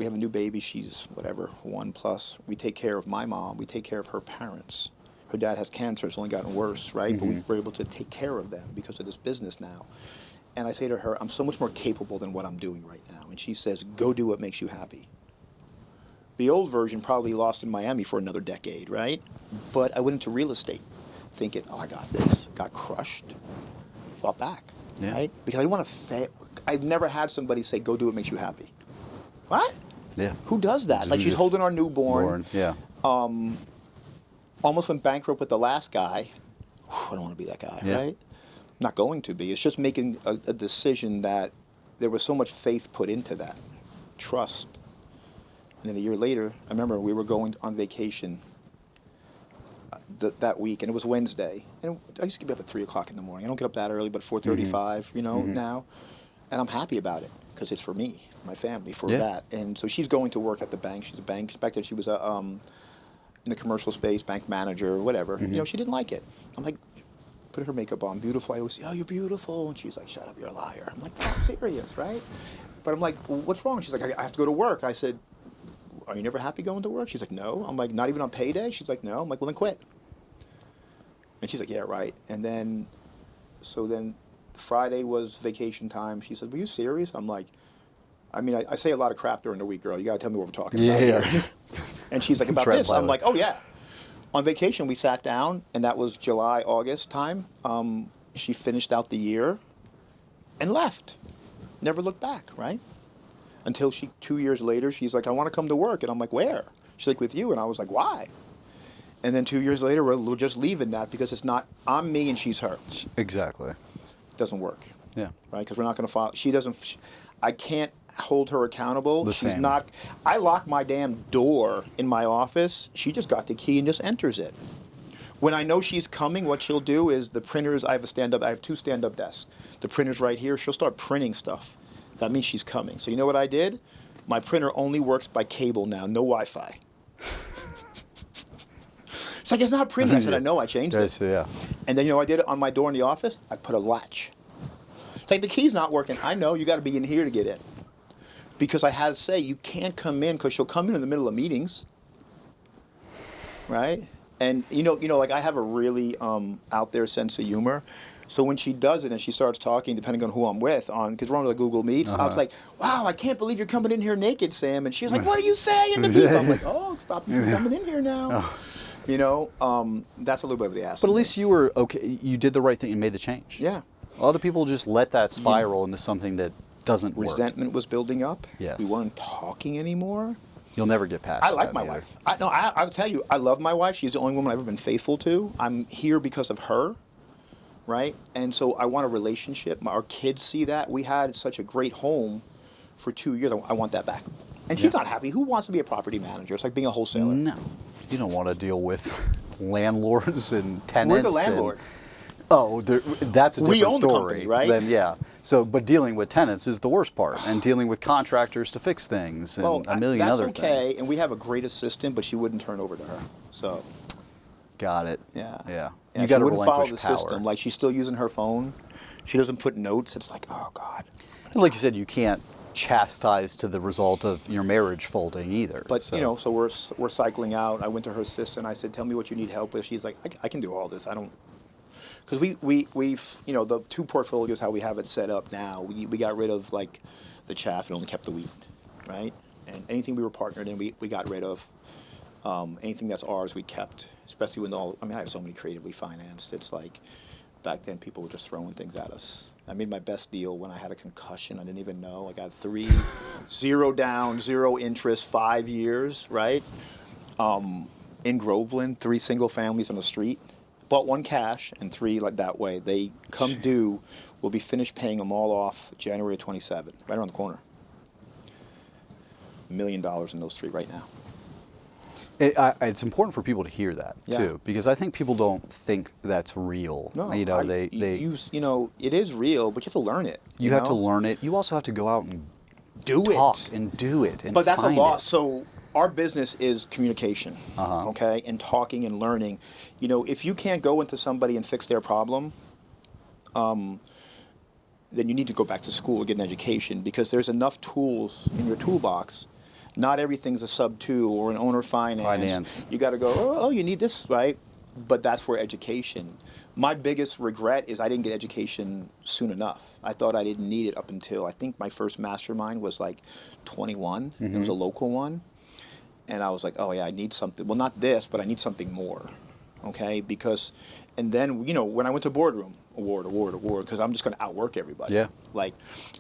have a new baby. She's, 1+. We take care of my mom. We take care of her parents. Her dad has cancer. It's only gotten worse, right? Mm-hmm. But we're able to take care of them because of this business now. And I say to her, I'm so much more capable than what I'm doing right now. And she says, go do what makes you happy. The old version probably lost in Miami for another decade, right? But I went into real estate thinking, oh, I got this. Got crushed. Fought back, right? Because I want to I've never had somebody say, go do what makes you happy. What? Yeah. Who does that? Like, she's holding our newborn. Yeah. Almost went bankrupt with the last guy. I don't want to be that guy, right? Not going to be. It's just making a decision that there was so much faith put into that. Trust. And then a year later, I remember we were going on vacation that week, and it was Wednesday. And I used to get up at 3 o'clock in the morning. I don't get up that early, but 4:35, now. And I'm happy about it because it's for me, for my family, for that. And so she's going to work at the bank. She's a bank. Back then she was in the commercial space, bank manager, whatever. She didn't like it. I'm like, put her makeup on, beautiful. I always say, oh, you're beautiful. And she's like, shut up, you're a liar. I'm like, I'm serious, right? But I'm like, well, what's wrong? She's like, I have to go to work. I said, are you never happy going to work? She's like, no. I'm like, not even on payday? She's like, no. I'm like, well, then quit. And she's like, yeah, right. And then, Friday was vacation time. She said, were you serious? I'm like, I say a lot of crap during the week, girl. You got to tell me what we're talking about here. And she's like, about this? I'm like, oh, yeah. On vacation, we sat down, and that was July, August time. She finished out the year and left. Never looked back, right? Until 2 years later, she's like, I want to come to work. And I'm like, where? She's like, with you. And I was like, why? And then 2 years later, we're just leaving that because it's not, I'm me and she's her. Exactly. It doesn't work. Yeah. Right? Because we're not going to follow. I can't hold her accountable. She's not. I lock my damn door in my office. She just got the key and just enters it. When I know she's coming, what she'll do is the printers, I have 2 stand-up desks. The printer's right here. She'll start printing stuff. That means she's coming. So you know what I did? My printer only works by cable now, no Wi-Fi. It's like, it's not printing. I said, I know, I changed it. Yeah. And then, I did it on my door in the office. I put a latch. It's like, the key's not working. I know, you got to be in here to get in. Because I had to say, you can't come in, because she'll come in the middle of meetings. Right? And, like, I have a really out there sense of humor. So when she does it and she starts talking, depending on who I'm with, because we're on the Google Meets, I was like, wow, I can't believe you're coming in here naked, Sam. And she's like, what are you saying to people? I'm like, oh, stop you from coming in here now. That's a little bit of the ass. But at least you were okay. You did the right thing and made the change. Yeah. Other people just let that spiral into something that doesn't work. Resentment was building up. Yes. We weren't talking anymore. You'll never get past I like that my either. wife. I'll tell you, I love my wife. She's the only woman I've ever been faithful to. I'm here because of her. Right? And so I want a relationship. Our kids see that. We had such a great home for 2 years. I want that back. And she's not happy. Who wants to be a property manager? It's like being a wholesaler. No. You don't want to deal with landlords and tenants. We're the landlord. That's a different We own the story. company, right? Then, yeah. So, but dealing with tenants is the worst part, and dealing with contractors to fix things and a million other things. That's okay, and we have a great assistant, but she wouldn't turn over to her. So. Got it. Yeah. Yeah. Yeah, You got to she wouldn't follow relinquish the power. system. Like, she's still using her phone. She doesn't put notes. It's like, oh God. And like you said, you can't chastise to the result of your marriage folding either. But so we're cycling out. I went to her assistant. I said, "Tell me what you need help with." She's like, "I can do all this. I don't." Because we've the 2 portfolios, how we have it set up now. We got rid of like the chaff and only kept the wheat, right? And anything we were partnered in, we got rid of. Anything that's ours, we kept. Especially when I have so many creatively financed. It's like back then people were just throwing things at us. I made my best deal when I had a concussion. I didn't even know. I got 3, 0 down, 0 interest, 5 years, right? in Groveland, 3 single families on the street. Bought 1 cash and 3 like that way. They come due. We'll be finished paying them all off January 27, right around the corner. $1 million in those 3 right now. It's important for people to hear that too, because I think people don't think that's real. No, you know, you know, it is real, but you have to learn it. You have to learn it. You also have to go out and talk and do it. And but that's a find loss. it. So our business is communication, okay, and talking and learning. You know, if you can't go into somebody and fix their problem, then you need to go back to school or get an education, because there's enough tools in your toolbox. Not everything's a sub-2 or an owner finance. You got to go, oh, you need this, right? But that's where education. My biggest regret is I didn't get education soon enough. I thought I didn't need it up until, I think my first mastermind was like 21. It was a local one. And I was like, oh yeah, I need something. Well, not this, but I need something more, okay? Because, and then, you know, when I went to boardroom, award, because I'm just going to outwork everybody. Yeah. Like,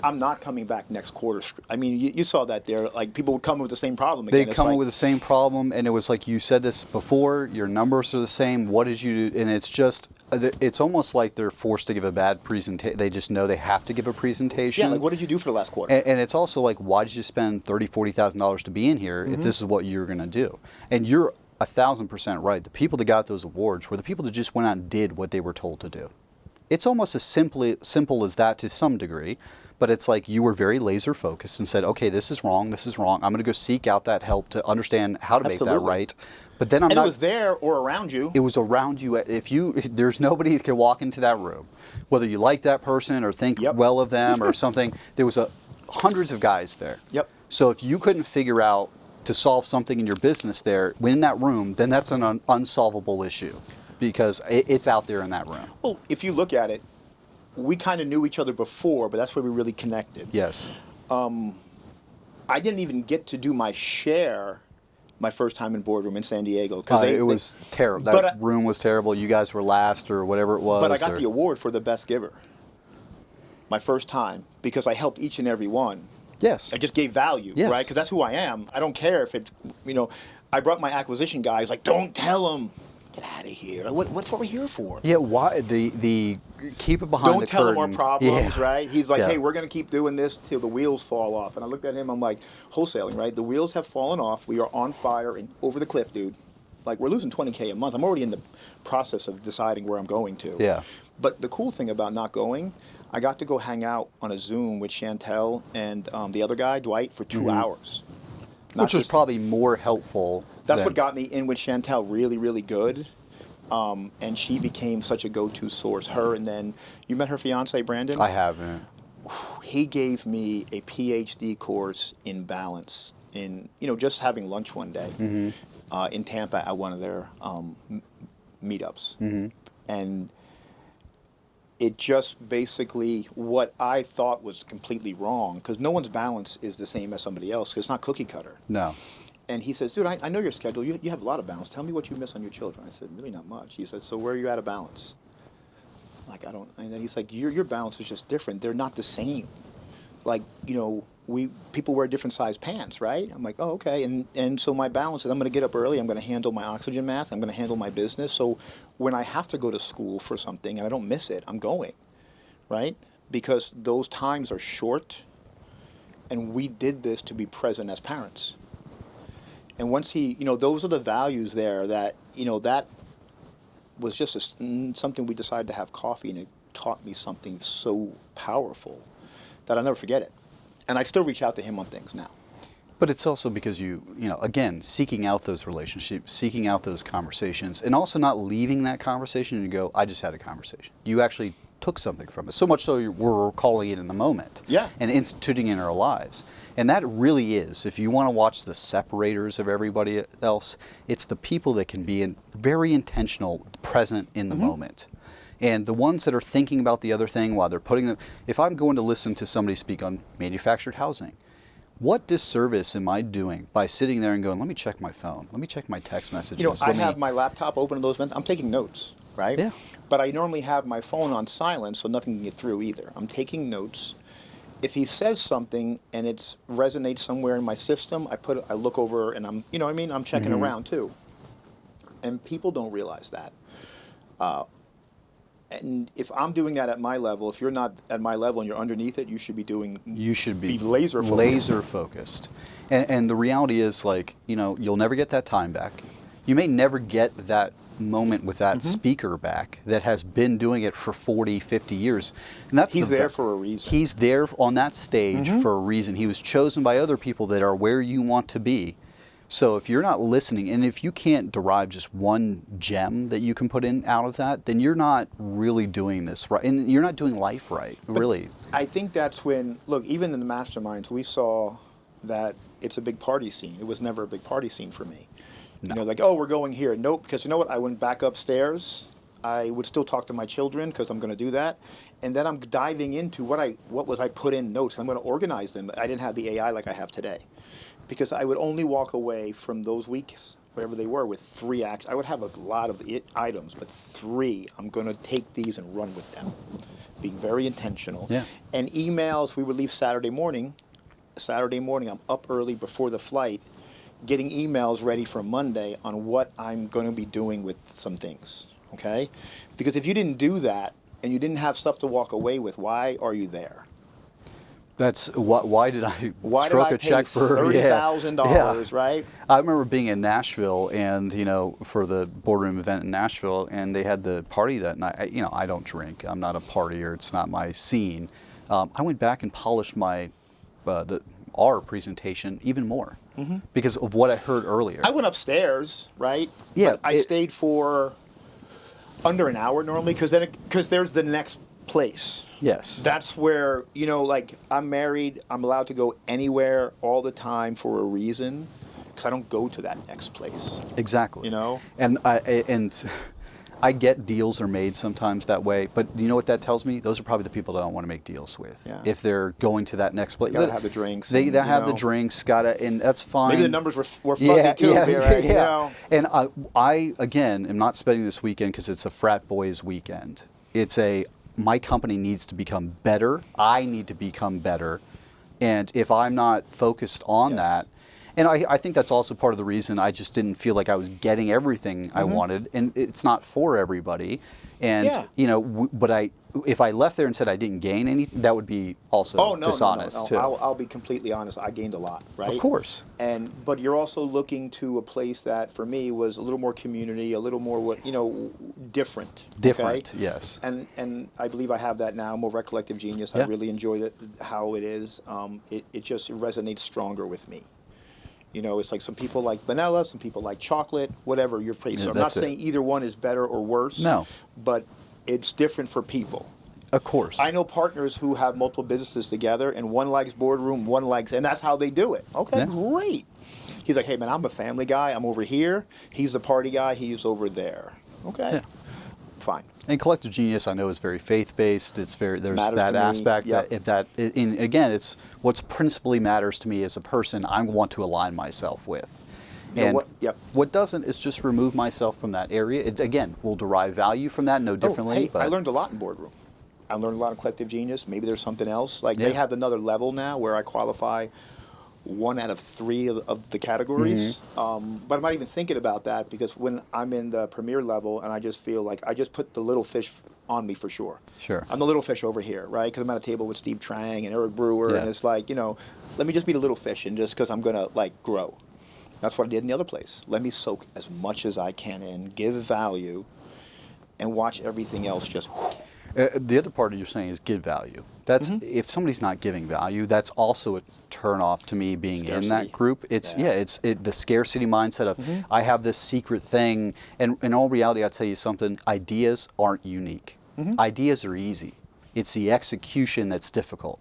I'm not coming back next quarter. I mean, you saw that there. Like, people would come with the same problem again. They come with the same problem, and it was like, you said this before, your numbers are the same, what did you do? And it's just, it's almost like they're forced to give a bad presentation. They just know they have to give a presentation. Yeah, like, what did you do for the last quarter? And it's also like, why did you spend $30,000, $40,000 to be in here if this is what you're going to do? And you're 1,000% right. The people that got those awards were the people that just went out and did what they were told to do. It's almost as simple as that to some degree, but it's like you were very laser focused and said, okay, this is wrong. I'm going to go seek out that help to understand how to make that right. But then it was there or around you. It was around you. There's nobody that can walk into that room, whether you like that person or think well of them or something. There was hundreds of guys there. Yep. So if you couldn't figure out to solve something in your business there, in that room, then that's an unsolvable issue, because it's out there in that room. Well, if you look at it, we kind of knew each other before, but that's where we really connected. Yes. I didn't even get to do my share my first time in boardroom in San Diego. It was terrible. That room was terrible. You guys were last or whatever it was. But I got the award for the best giver my first time, because I helped each and every one. Yes. I just gave value, right? Because that's who I am. I don't care if it, you know, I brought my acquisition guy. He's like, don't tell him. Get out of here. What's what we're here for? Yeah, why the keep it behind the curtain. Don't tell him our problems, right? He's like, hey, we're going to keep doing this till the wheels fall off. And I looked at him, I'm like, wholesaling, right? The wheels have fallen off. We are on fire and over the cliff, dude. Like, we're losing $20K a month. I'm already in the process of deciding where I'm going to. Yeah. But the cool thing about not going, I got to go hang out on a Zoom with Chantel and the other guy, Dwight, for 2 hours. Which was probably more helpful. That's what got me in with Chantel really, really good. And she became such a go-to source. Her, and then, you met her fiance, Brandon? I haven't. He gave me a PhD course in balance, in, you know, just having lunch one day in Tampa at one of their meetups. And it just basically, what I thought was completely wrong, because no one's balance is the same as somebody else, because it's not cookie cutter. No. And he says, dude, I know your schedule. You have a lot of balance. Tell me what you miss on your children. I said, really not much. He said, so where are you out of balance? Like, I don't. And then he's like, your balance is just different. They're not the same. Like, you know, people wear different size pants, right? I'm like, oh, okay. And so my balance is, I'm going to get up early. I'm going to handle my oxygen math. I'm going to handle my business. So when I have to go to school for something and I don't miss it, I'm going, right? Because those times are short. And we did this to be present as parents. And once he, you know, those are the values there that, you know, that was just something we decided to have coffee, and it taught me something so powerful that I'll never forget it. And I still reach out to him on things now. But it's also because you know, again, seeking out those relationships, seeking out those conversations, and also not leaving that conversation and you go, I just had a conversation. You actually took something from it. So much so we're recalling it in the moment. Yeah. And instituting it in our lives. And that really is, if you want to watch the separators of everybody else, it's the people that can be very intentional, present in the moment. And the ones that are thinking about the other thing while they're putting them, if I'm going to listen to somebody speak on manufactured housing, what disservice am I doing by sitting there and going, let me check my phone, let me check my text messages. You know, I have my laptop open in those events. I'm taking notes, right? Yeah. But I normally have my phone on silent, so nothing can get through either. I'm taking notes. If he says something and it resonates somewhere in my system, I look over and I'm, you know what I mean? I'm checking around too. And people don't realize that. And if I'm doing that at my level, if you're not at my level and you're underneath it, you should be laser focused. Laser focused. And the reality is, like, you know, you'll never get that time back. You may never get that moment with that speaker back that has been doing it for 40, 50 years. And that's He's there for a reason. He's there on that stage for a reason. He was chosen by other people that are where you want to be. So if you're not listening, and if you can't derive just one gem that you can put in out of that, then you're not really doing this right, and you're not doing life right, really. I think that's when, look, even in the masterminds, we saw that it's a big party scene. It was never a big party scene for me. No. You know, like, oh, we're going here. Nope, because you know what? I went back upstairs. I would still talk to my children because I'm going to do that. And then I'm diving into what was I put in notes. I'm going to organize them. I didn't have the AI like I have today. Because I would only walk away from those weeks, whatever they were, with 3 acts. I would have a lot of items, but 3, I'm going to take these and run with them. Being very intentional. Yeah. And emails, we would leave Saturday morning. Saturday morning, I'm up early before the flight, getting emails ready for Monday on what I'm going to be doing with some things, okay? Because if you didn't do that and you didn't have stuff to walk away with, why are you there? That's why did I Why stroke did I a check pay for $30,000, right? I remember being in Nashville, and you know, for the boardroom event in Nashville, and they had the party that night. You know, I don't drink. I'm not a partier. It's not my scene. I went back and polished my our presentation even more because of what I heard earlier. I went upstairs, right? Yeah, But I stayed for under an hour normally because there's the next place. Yes. That's where, you know, like, I'm married, I'm allowed to go anywhere all the time for a reason, because I don't go to that next place. Exactly. You know? And I get deals are made sometimes that way, but you know what that tells me? Those are probably the people that I don't want to make deals with. Yeah. if they're going to that next place. They gotta have the drinks. They and, have you the know, drinks, and that's fine. Maybe the numbers were fuzzy too. Right? You know? And I, again, am not spending this weekend because it's a frat boys weekend. It's my company needs to become better. I need to become better. And if I'm not focused on that, and I think that's also part of the reason I just didn't feel like I was getting everything I wanted. And it's not for everybody. And, you know, but if I left there and said I didn't gain anything, that would be also dishonest too. I'll be completely honest. I gained a lot, right? Of course. But you're also looking to a place that, for me, was a little more community, a little more, different. Different, okay? yes. And I believe I have that now. I'm over at Collective Genius. Yeah. I really enjoy how it is. It just resonates stronger with me. You know, it's like some people like vanilla, some people like chocolate, whatever your place. Yeah, So I'm not saying either one is better or worse. No. But it's different for people. Of course. I know partners who have multiple businesses together, and one likes boardroom, and that's how they do it. Okay, great. He's like, hey man, I'm a family guy. I'm over here. He's the party guy. He's over there. Okay, fine. And Collective Genius, I know, is very faith-based. There's that aspect again, it's what's principally matters to me as a person. I want to align myself with. And what doesn't is just remove myself from that area. It, again, will derive value from that no differently. But I learned a lot in boardroom. I learned a lot in Collective Genius. Maybe there's something else. Like they have another level now where I qualify 1 out of 3 of the categories. But I'm not even thinking about that because when I'm in the premier level and I just feel like I just put the little fish on me for sure. Sure. I'm the little fish over here, right? Because I'm at a table with Steve Trang and Eric Brewer, and it's like, let me just be the little fish, and just because I'm going to grow. That's what I did in the other place. Let me soak as much as I can in, give value, and watch everything else just... The other part of you're saying is give value. That's if somebody's not giving value, that's also a turnoff to me being Scarcity. in that group. It's the scarcity mindset of I have this secret thing, and in all reality, I'll tell you something. Ideas aren't unique. Ideas are easy. It's the execution that's difficult.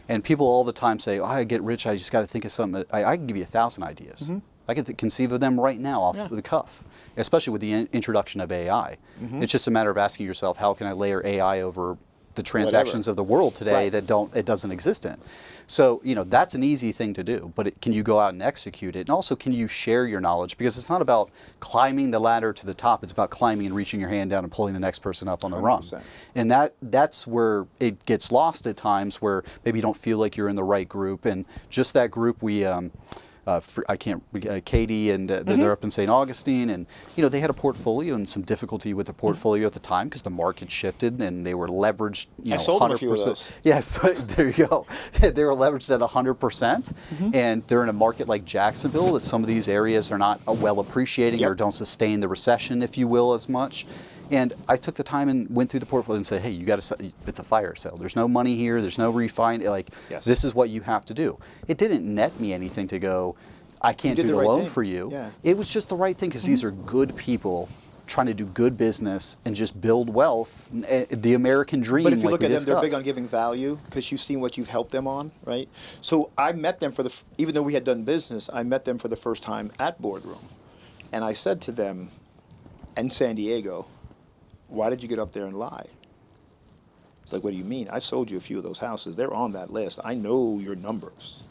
And people all the time say, "Oh, I get rich. I just got to think of something." I can give you 1,000 ideas. I can conceive of them right now off the cuff, especially with the introduction of AI. It's just a matter of asking yourself, how can I layer AI over the transactions of the world today that it doesn't exist in? So, that's an easy thing to do, but can you go out and execute it? And also, can you share your knowledge? Because it's not about climbing the ladder to the top, it's about climbing and reaching your hand down and pulling the next person up on the rung. And that's where it gets lost at times, where maybe you don't feel like you're in the right group. And just that group, I can't, Katie, and they're up in St. Augustine, and they had a portfolio and some difficulty with the portfolio at the time because the market shifted and they were leveraged. I sold them a few of those. Yes, there you go. They were leveraged at 100%, and they're in a market like Jacksonville that some of these areas are not well appreciating or don't sustain the recession, if you will, as much. And I took the time and went through the portfolio and said, hey, you got to, it's a fire sale. There's no money here. There's no refinance. Like, this is what you have to do. It didn't net me anything to go, I can't do the loan for you. Yeah. It was just the right thing because these are good people trying to do good business and just build wealth, the American dream. But if you look at them, discussed. they're big on giving value because you've seen what you've helped them on, right? So I met them even though we had done business, I met them for the first time at Boardroom. And I said to them in San Diego, why did you get up there and lie? It's like, what do you mean? I sold you a few of those houses. They're on that list. I know your numbers.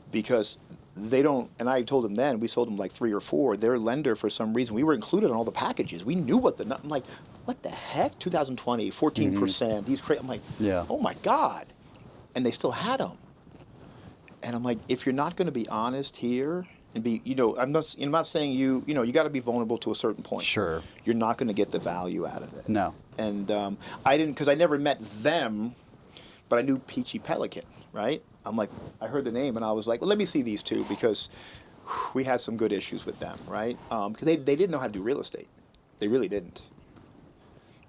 Because they don't, and I told them then, we sold them like 3 or 4. Their lender, for some reason, we were included on all the packages. We knew what I'm like, what the heck? 2020, 14%. These I'm like, oh my God. And they still had them. And I'm like, if you're not going to be honest here, and be, I'm not saying you got to be vulnerable to a certain point. Sure. You're not going to get the value out of it. No. And I didn't, because I never met them, but I knew Peachy Pelican, right? I'm like, I heard the name and I was like, well, let me see these two because we had some good issues with them, right? Because they didn't know how to do real estate. They really didn't.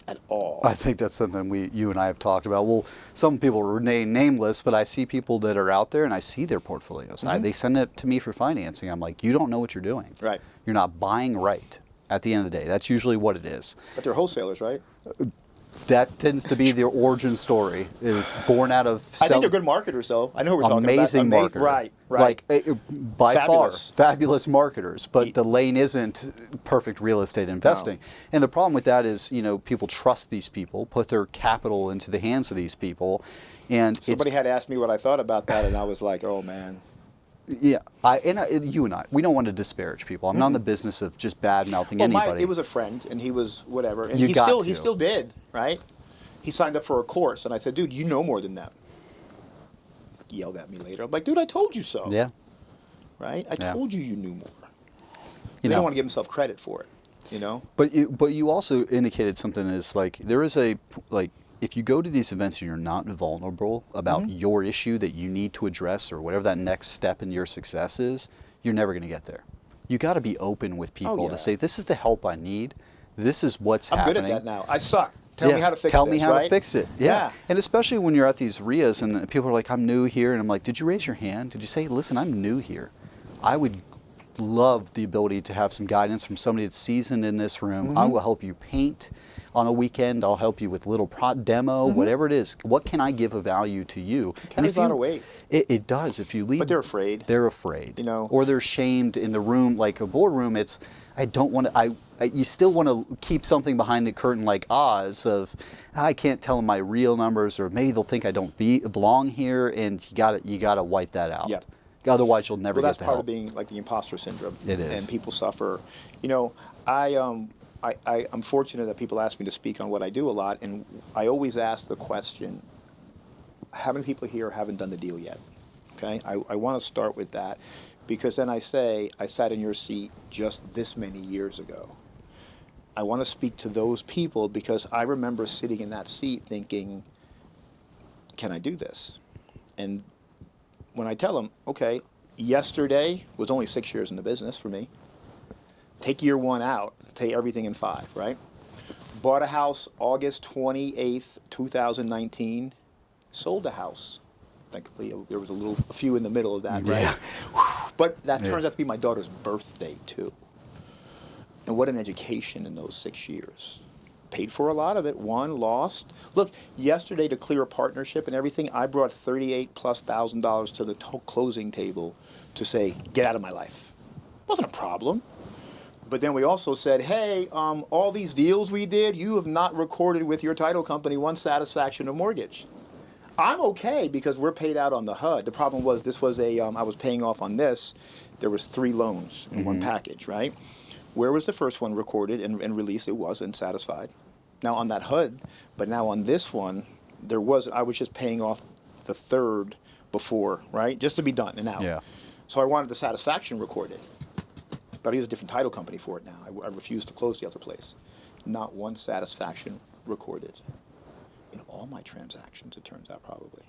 At all. I think that's something you and I have talked about. Well, some people remain nameless, but I see people that are out there and I see their portfolios. They send it to me for financing. I'm like, you don't know what you're doing. Right. You're not buying right at the end of the day. That's usually what it is. But they're wholesalers, right? That tends to be their origin story, is born out of... I think they're good marketers, though. I know who we're talking about. Amazing marketers. Right. Like, by Fabulous. far, fabulous marketers. But the lane isn't perfect real estate investing. No. And the problem with that is, people trust these people, put their capital into the hands of these people. And somebody had asked me what I thought about that, and I was like, oh, man. Yeah, you and I, we don't want to disparage people. I'm not in the business of just bad-mouthing anybody. It was a friend, and he was whatever. And he still did, right? He signed up for a course, and I said, dude, you know more than that. He yelled at me later. I'm like, dude, I told you so. Yeah. Right? I told you knew more. He don't want to give himself credit for it, But you also indicated something is like, there is if you go to these events and you're not vulnerable about your issue that you need to address or whatever that next step in your success is, you're never going to get there. You got to be open with people to say, this is the help I need. This is what's happening. I'm good at that now. I suck. Tell me how to fix this, Tell me how right? to fix it. Yeah. And especially when you're at these RIAs and people are like, I'm new here. And I'm like, did you raise your hand? Did you say, listen, I'm new here. I would love the ability to have some guidance from somebody that's seasoned in this room. I will help you paint on a weekend. I'll help you with little demo, whatever it is. What can I give of value to you? It carries a lot of weight. It does. If you leave, but they're afraid. They're afraid, or they're shamed in the room. Like a boardroom, it's I don't want to. You still want to keep something behind the curtain, like Oz of I can't tell them my real numbers, or maybe they'll think I don't belong here, and you gotta wipe that out. Yep. Otherwise, you'll never get the help. That's part of being like the imposter syndrome. It is, and people suffer. I'm fortunate that people ask me to speak on what I do a lot, and I always ask the question, how many people here haven't done the deal yet? Okay, I want to start with that, because then I say, I sat in your seat just this many years ago. I want to speak to those people because I remember sitting in that seat thinking, can I do this? And when I tell them, okay, yesterday was only 6 years in the business for me. Take year 1 out, take everything in 5, right? Bought a house August 28th, 2019. Sold a house. Thankfully, there was a few in the middle of that, right? But that turns out to be my daughter's birthday, too. And what an education in those 6 years. Paid for a lot of it, won, lost. Look, yesterday to clear a partnership and everything, I brought $38,000+ to the closing table to say, get out of my life. It wasn't a problem. But then we also said, hey, all these deals we did, you have not recorded with your title company one satisfaction of mortgage. I'm okay because we're paid out on the HUD. The problem was I was paying off on this. There was 3 loans in one package, right? Where was the first one recorded and released? It wasn't satisfied. Now on that HUD, but now on this one, I was just paying off the 3rd before, right? Just to be done and out. Yeah. So I wanted the satisfaction recorded. But I use a different title company for it now. I refuse to close the other place. Not one satisfaction recorded in all my transactions, it turns out, probably.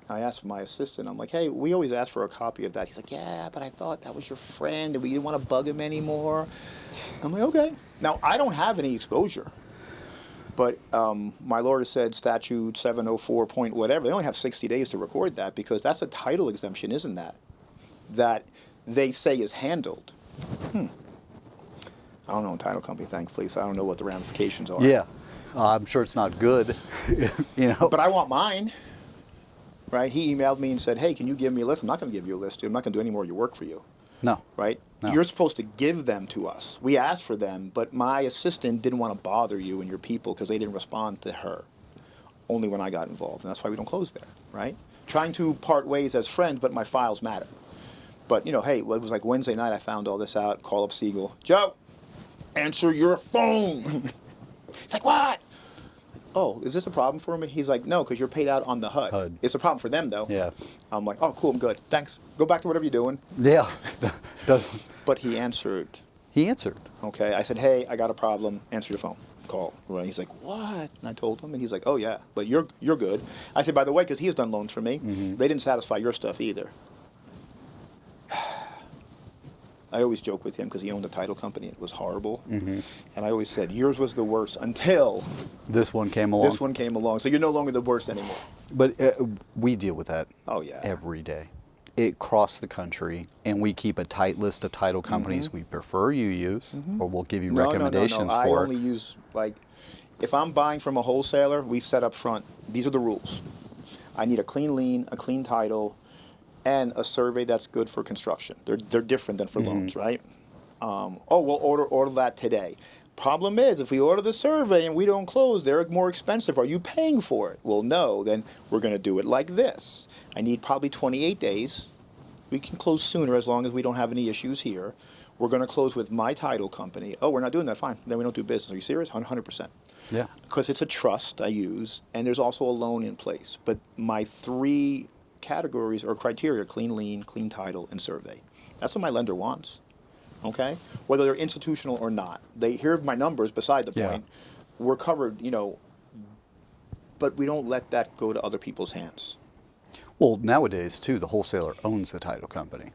I asked my assistant, I'm like, hey, we always ask for a copy of that. He's like, yeah, but I thought that was your friend and we didn't want to bug him anymore. I'm like, okay. Now, I don't have any exposure. But my lawyer said statute 704 point whatever, they only have 60 days to record that because that's a title exemption, isn't that? That they say is handled. I don't know a title company, thankfully, so I don't know what the ramifications are. Yeah, I'm sure it's not good, you know. But I want mine, right? He emailed me and said, hey, can you give me a list? I'm not going to give you a list, dude. I'm not going to do any more of your work for you. No. Right? No. You're supposed to give them to us. We asked for them, but my assistant didn't want to bother you and your people because they didn't respond to her. Only when I got involved, and that's why we don't close there, right? Trying to part ways as friends, but my files matter. But, you know, hey, it was like Wednesday night I found all this out, call up Siegel. Joe, answer your phone. It's like, what? Oh, is this a problem for me? He's like, no, because you're paid out on the HUD. It's a problem for them, though. Yeah. I'm like, oh, cool, I'm good. Thanks. Go back to whatever you're doing. Yeah. Does. But he answered. He answered. Okay. I said, hey, I got a problem. Answer your phone. Call. Right. He's like, what? And I told him, and he's like, oh, yeah, but you're good. I said, by the way, because he has done loans for me, they didn't satisfy your stuff either. I always joke with him because he owned a title company. It was horrible. And I always said, yours was the worst until this one came along. This one came along. So you're no longer the worst anymore. But we deal with that every day. It across the country, and we keep a tight list of title companies we prefer you use, or we'll give you recommendations No. for. I only use, like, if I'm buying from a wholesaler, we set up front, these are the rules. I need a clean lien, a clean title, and a survey that's good for construction. They're different than for loans, right? We'll order that today. Problem is, if we order the survey and we don't close, they're more expensive. Are you paying for it? Well, no. Then we're going to do it like this. I need probably 28 days. We can close sooner as long as we don't have any issues here. We're going to close with my title company. Oh, we're not doing that? Fine. Then we don't do business. Are you serious? 100%. Yeah. Because it's a trust I use, and there's also a loan in place. But my 3 categories or criteria: clean lien, clean title, and survey. That's what my lender wants. Okay? Whether they're institutional or not. They hear my numbers beside the point. We're covered, you know, but we don't let that go to other people's hands. Well, nowadays, too, the wholesaler owns the title company.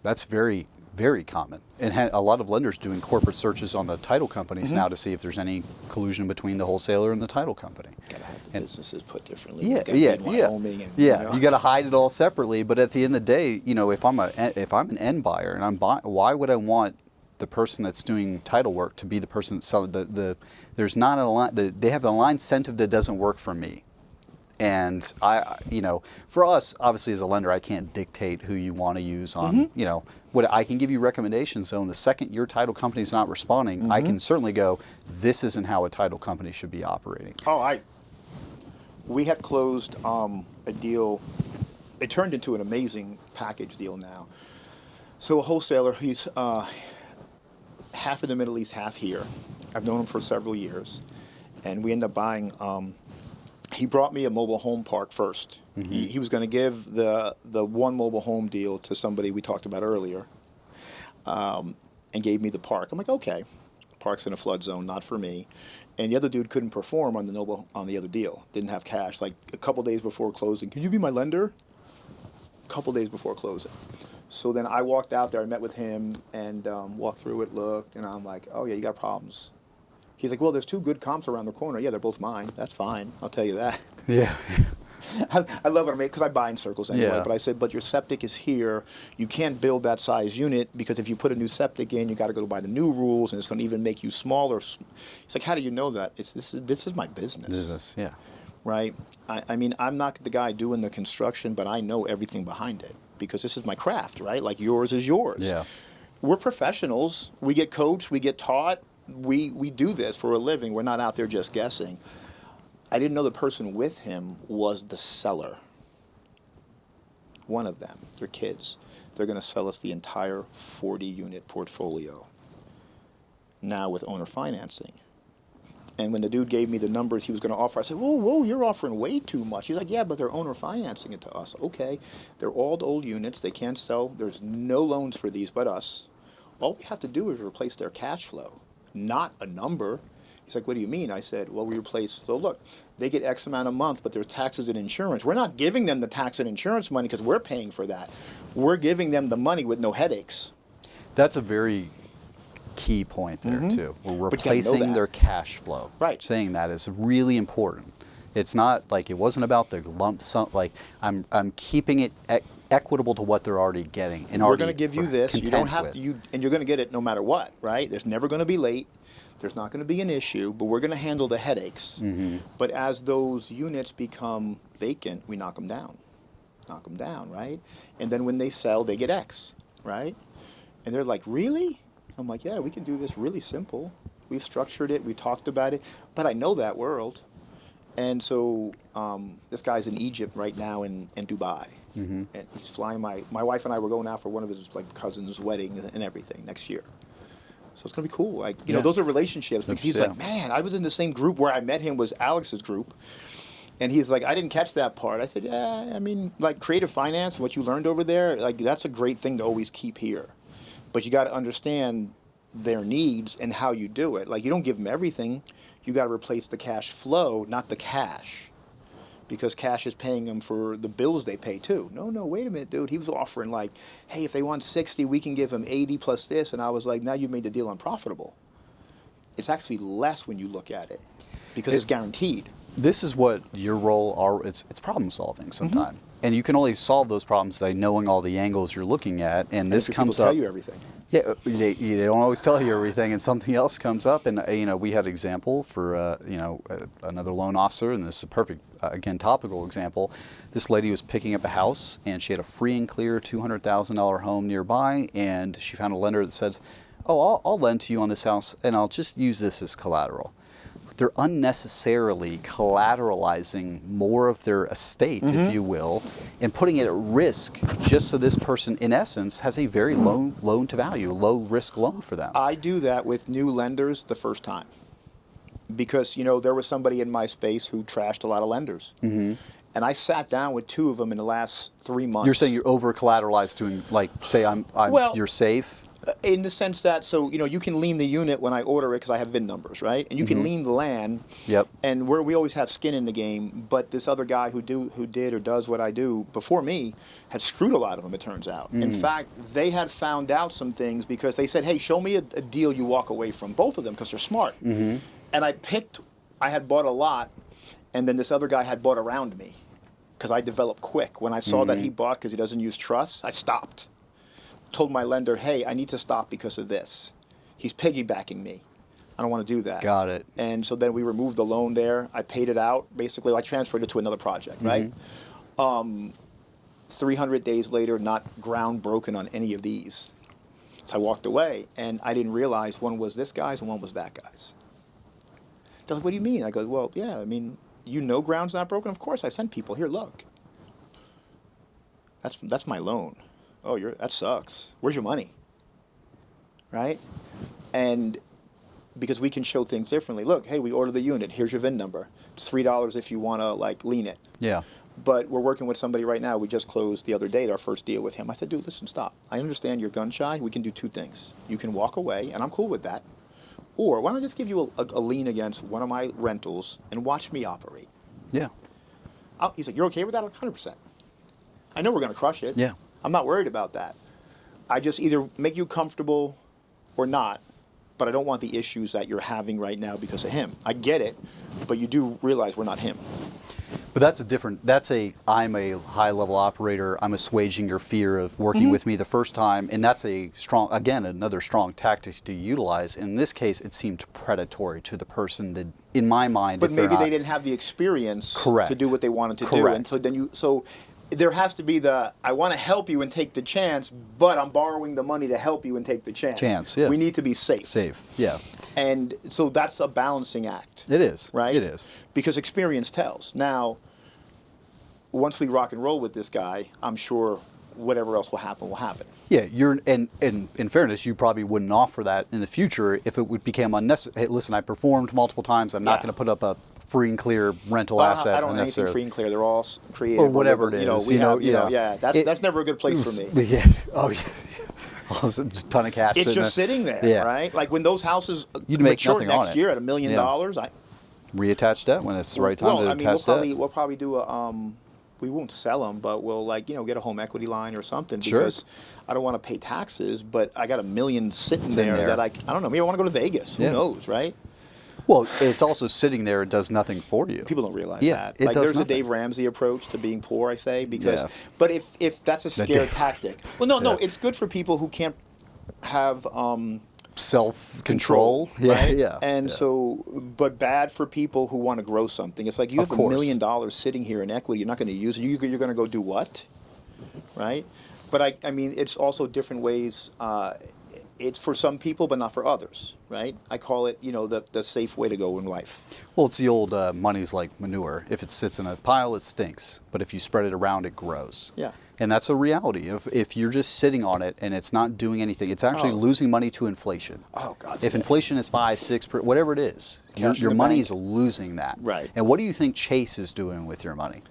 That's very, very common. And a lot of lenders doing corporate searches on the title companies now to see if there's any collusion between the wholesaler and the title company. Gotta have the businesses put differently. Yeah. Wyoming and, you know. You got to hide it all separately. But at the end of the day, you know, if I'm an end buyer and I'm buying, why would I want the person that's doing title work to be the person that's selling there's not they have an aligned incentive that doesn't work for me. And you know, for us, obviously as a lender, I can't dictate who you want to use on, you know, what I can give you recommendations. So in the second your title company is not responding, I can certainly go, this isn't how a title company should be operating. We had closed a deal. It turned into an amazing package deal now. So a wholesaler, he's half in the Middle East, half here. I've known him for several years. And we ended up buying, he brought me a mobile home park first. He was going to give the one mobile home deal to somebody we talked about earlier, and gave me the park. I'm like, okay, park's in a flood zone, not for me. And the other dude couldn't perform on the other deal. Didn't have cash. Like a couple days before closing, can you be my lender? A couple days before closing. So then I walked out there. I met with him and walked through it, looked, and I'm like, oh yeah, you got problems. He's like, well, there's 2 good comps around the corner. Yeah, they're both mine. That's fine. I'll tell you that. Yeah. I love it because I buy in circles anyway. Yeah. But I said, but your septic is here. You can't build that size unit because if you put a new septic in, you got to go by the new rules, and it's going to even make you smaller. He's like, how do you know that? This is my business. Business, yeah. Right? I mean, I'm not the guy doing the construction, but I know everything behind it because this is my craft, right? Like yours is yours. Yeah. We're professionals. We get coached. We get taught. We do this for a living. We're not out there just guessing. I didn't know the person with him was the seller. One of them, their kids. They're going to sell us the entire 40-unit portfolio now with owner financing. And when the dude gave me the numbers he was going to offer, I said, whoa, you're offering way too much. He's like, yeah, but they're owner financing it to us. Okay, they're all old units. They can't sell. There's no loans for these but us. All we have to do is replace their cash flow, not a number. He's like, what do you mean? I said, well, we replace, so look, they get X amount a month, but there's taxes and insurance. We're not giving them the tax and insurance money because we're paying for that. We're giving them the money with no headaches. That's a very key point there too. We're But you gotta know replacing that. their cash flow. Right. Saying that is really important. It's not like, it wasn't about the lump sum. Like I'm keeping it equitable to what they're already getting. And We're going to give you this. You don't have to, and you're going to get it no matter what, right? There's never going to be late. There's not going to be an issue, but we're going to handle the headaches. But as those units become vacant, we knock them down, right? And then when they sell, they get X, right? And they're like, really? I'm like, yeah, we can do this really simple. We've structured it. We talked about it. But I know that world. And so this guy's in Egypt right now in Dubai. And he's flying my wife and I were going out for one of his like cousin's wedding and everything next year. So it's going to be cool. Like, you know, those are relationships. Because he's like, man, I was in the same group where I met him was Alex's group. And he's like, I didn't catch that part. I said, yeah, I mean, like creative finance, what you learned over there, like that's a great thing to always keep here. But you got to understand their needs and how you do it. Like you don't give them everything. You got to replace the cash flow, not the cash. Because cash is paying them for the bills they pay too. No, wait a minute, dude. He was offering like, hey, if they want 60, we can give them 80 plus this. And I was like, now you've made the deal unprofitable. It's actually less when you look at it because it's guaranteed. This is what your role are. It's problem solving sometimes. And you can only solve those problems by knowing all the angles you're looking at. And this comes people up. Tell you everything. Yeah, they don't always tell you everything, and something else comes up. And you know, we had an example for another loan officer, and this is a perfect, again, topical example. This lady was picking up a house, and she had a free and clear $200,000 home nearby, and she found a lender that said, "Oh, I'll lend to you on this house, and I'll just use this as collateral." They're unnecessarily collateralizing more of their estate, if you will, and putting it at risk just so this person, in essence, has a very low loan to value, low risk loan for them. I do that with new lenders the first time because, you know, there was somebody in my space who trashed a lot of lenders. And I sat down with two of them in the last 3 months. You're saying you're over collateralized to, like, say you're safe? In the sense that, so, you know, you can lien the unit when I order it because I have VIN numbers, right? And you can lien the land. Yep. And we always have skin in the game. But this other guy who did or does what I do before me had screwed a lot of them, it turns out. In fact, they had found out some things because they said, hey, show me a deal you walk away from, both of them, because they're smart. And I had bought a lot, and then this other guy had bought around me because I developed quick. When I saw that he bought because he doesn't use trust, I stopped. Told my lender, hey, I need to stop because of this. He's piggybacking me. I don't want to do that. Got it. And so then we removed the loan there. I paid it out. Basically, I transferred it to another project, right? 300 days later, not ground broken on any of these. So I walked away, and I didn't realize one was this guy's and one was that guy's. They're like, what do you mean? I go, well, yeah, I mean, you know ground's not broken? Of course, I sent people. Here, look. That's my loan. Oh, that sucks. Where's your money? Right? And because we can show things differently. Look, hey, we ordered the unit. Here's your VIN number. It's $3 if you want to, like, lien it. Yeah. But we're working with somebody right now. We just closed the other day our first deal with him. I said, dude, listen, stop. I understand you're gun shy. We can do two things. You can walk away, and I'm cool with that. Or why don't I just give you a lien against one of my rentals and watch me operate? Yeah. He's like, you're okay with that? 100%. I know we're going to crush it. Yeah. I'm not worried about that. I just either make you comfortable or not, but I don't want the issues that you're having right now because of him. I get it, but you do realize we're not him. But I'm a high-level operator. I'm assuaging your fear of working with me the first time, and that's another strong tactic to utilize. In this case, it seemed predatory to the person that, in my mind, but maybe they didn't have the experience to do what they wanted to do, and so there has to be I want to help you and take the chance, but I'm borrowing the money to help you and take the chance. Yeah. We need to be safe. Safe, yeah. And so that's a balancing act. It is. Right? It is. Because experience tells. Now, once we rock and roll with this guy, I'm sure whatever else will happen will happen. Yeah, and in fairness, you probably wouldn't offer that in the future if it would become unnecessary. Hey, listen, I performed multiple times. I'm not Yeah. going to put up a free and clear rental Well, asset I don't know anything unnecessarily. free and clear. They're all creative. Or whatever it You know, is, we you know, have, you know, yeah. That's never a good place for me. Yeah. Oh, yeah. Just a ton of cash. It's just sitting there, Yeah. right? Like when those houses You'd make mature nothing on next it. year at $1 million, Yeah. I Reattach debt when it's the right time well, to I mean, attach debt. we'll probably do a we won't sell them, but we'll get a home equity line or something Sure. because I don't want to pay taxes, but I got $1 million sitting Sitting there. that I don't know. Maybe I want to go to Vegas. Who Yeah. knows, right? Well, it's also sitting there. It does nothing for you. People don't realize Yeah, that. it Like does there's nothing. the Dave Ramsey approach to being poor, I say, because Yeah. but if that's a scared Dave- tactic. Well, no, Yeah. it's good for people who can't have Self-control. right? Yeah. And yeah. so, but bad for people who want to grow something. It's like you Of have $1 course. million sitting here in equity. You're not going to use it. You're going to go do what? Right? But I mean, it's also different ways. It's for some people, but not for others. Right? I call it, the safe way to go in life. Well, it's the old money's like manure. If it sits in a pile, it stinks. But if you spread it around, it grows. Yeah. And that's a reality. If you're just sitting on it and it's not doing anything, it's actually Oh. losing money to inflation. Oh God. If yeah. inflation is 5, 6, whatever it is, your, Cash in your the money bank. is losing that. Right. And what do you think Chase is doing with your money?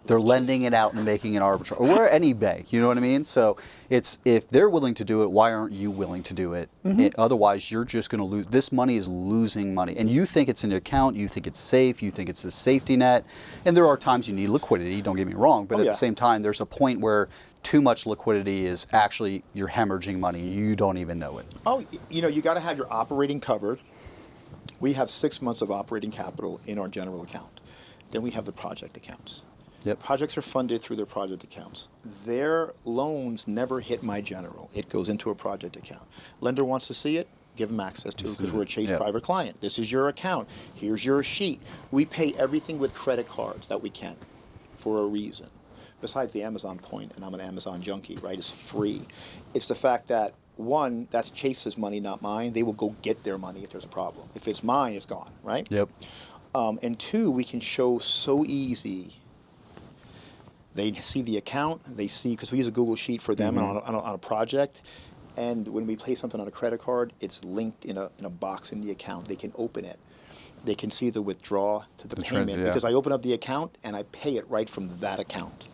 They're lending it out and making an arbitrage, or any bank. You know what I mean? So it's if they're willing to do it, why aren't you willing to do it? Otherwise, you're just going to lose. This money is losing money, and you think it's in your account. You think it's safe. You think it's a safety net. And there are times you need liquidity. Don't get me wrong, but Oh, at yeah. the same time, there's a point where too much liquidity is actually you're hemorrhaging money. You don't even know it. Oh, you got to have your operating covered. We have 6 months of operating capital in our general account. Then we have the project accounts. Yep. Projects are funded through their project accounts. Their loans never hit my general. It goes into a project account. Lender wants to see it, give them access to it because we're a Chase Yep. private client. This is your account. Here's your sheet. We pay everything with credit cards that we can for a reason. Besides the Amazon point, and I'm an Amazon junkie, right? It's free. It's the fact that, one, that's Chase's money, not mine. They will go get their money if there's a problem. If it's mine, it's gone, right? Yep. And two, we can show so easy. They see the account, they see, because we use a Google Sheet for them on a project, and when we place something on a credit card, it's linked in a box in the account. They can open it. They can see the withdrawal to the payment, yeah. because I open up the account and I pay it right from that account.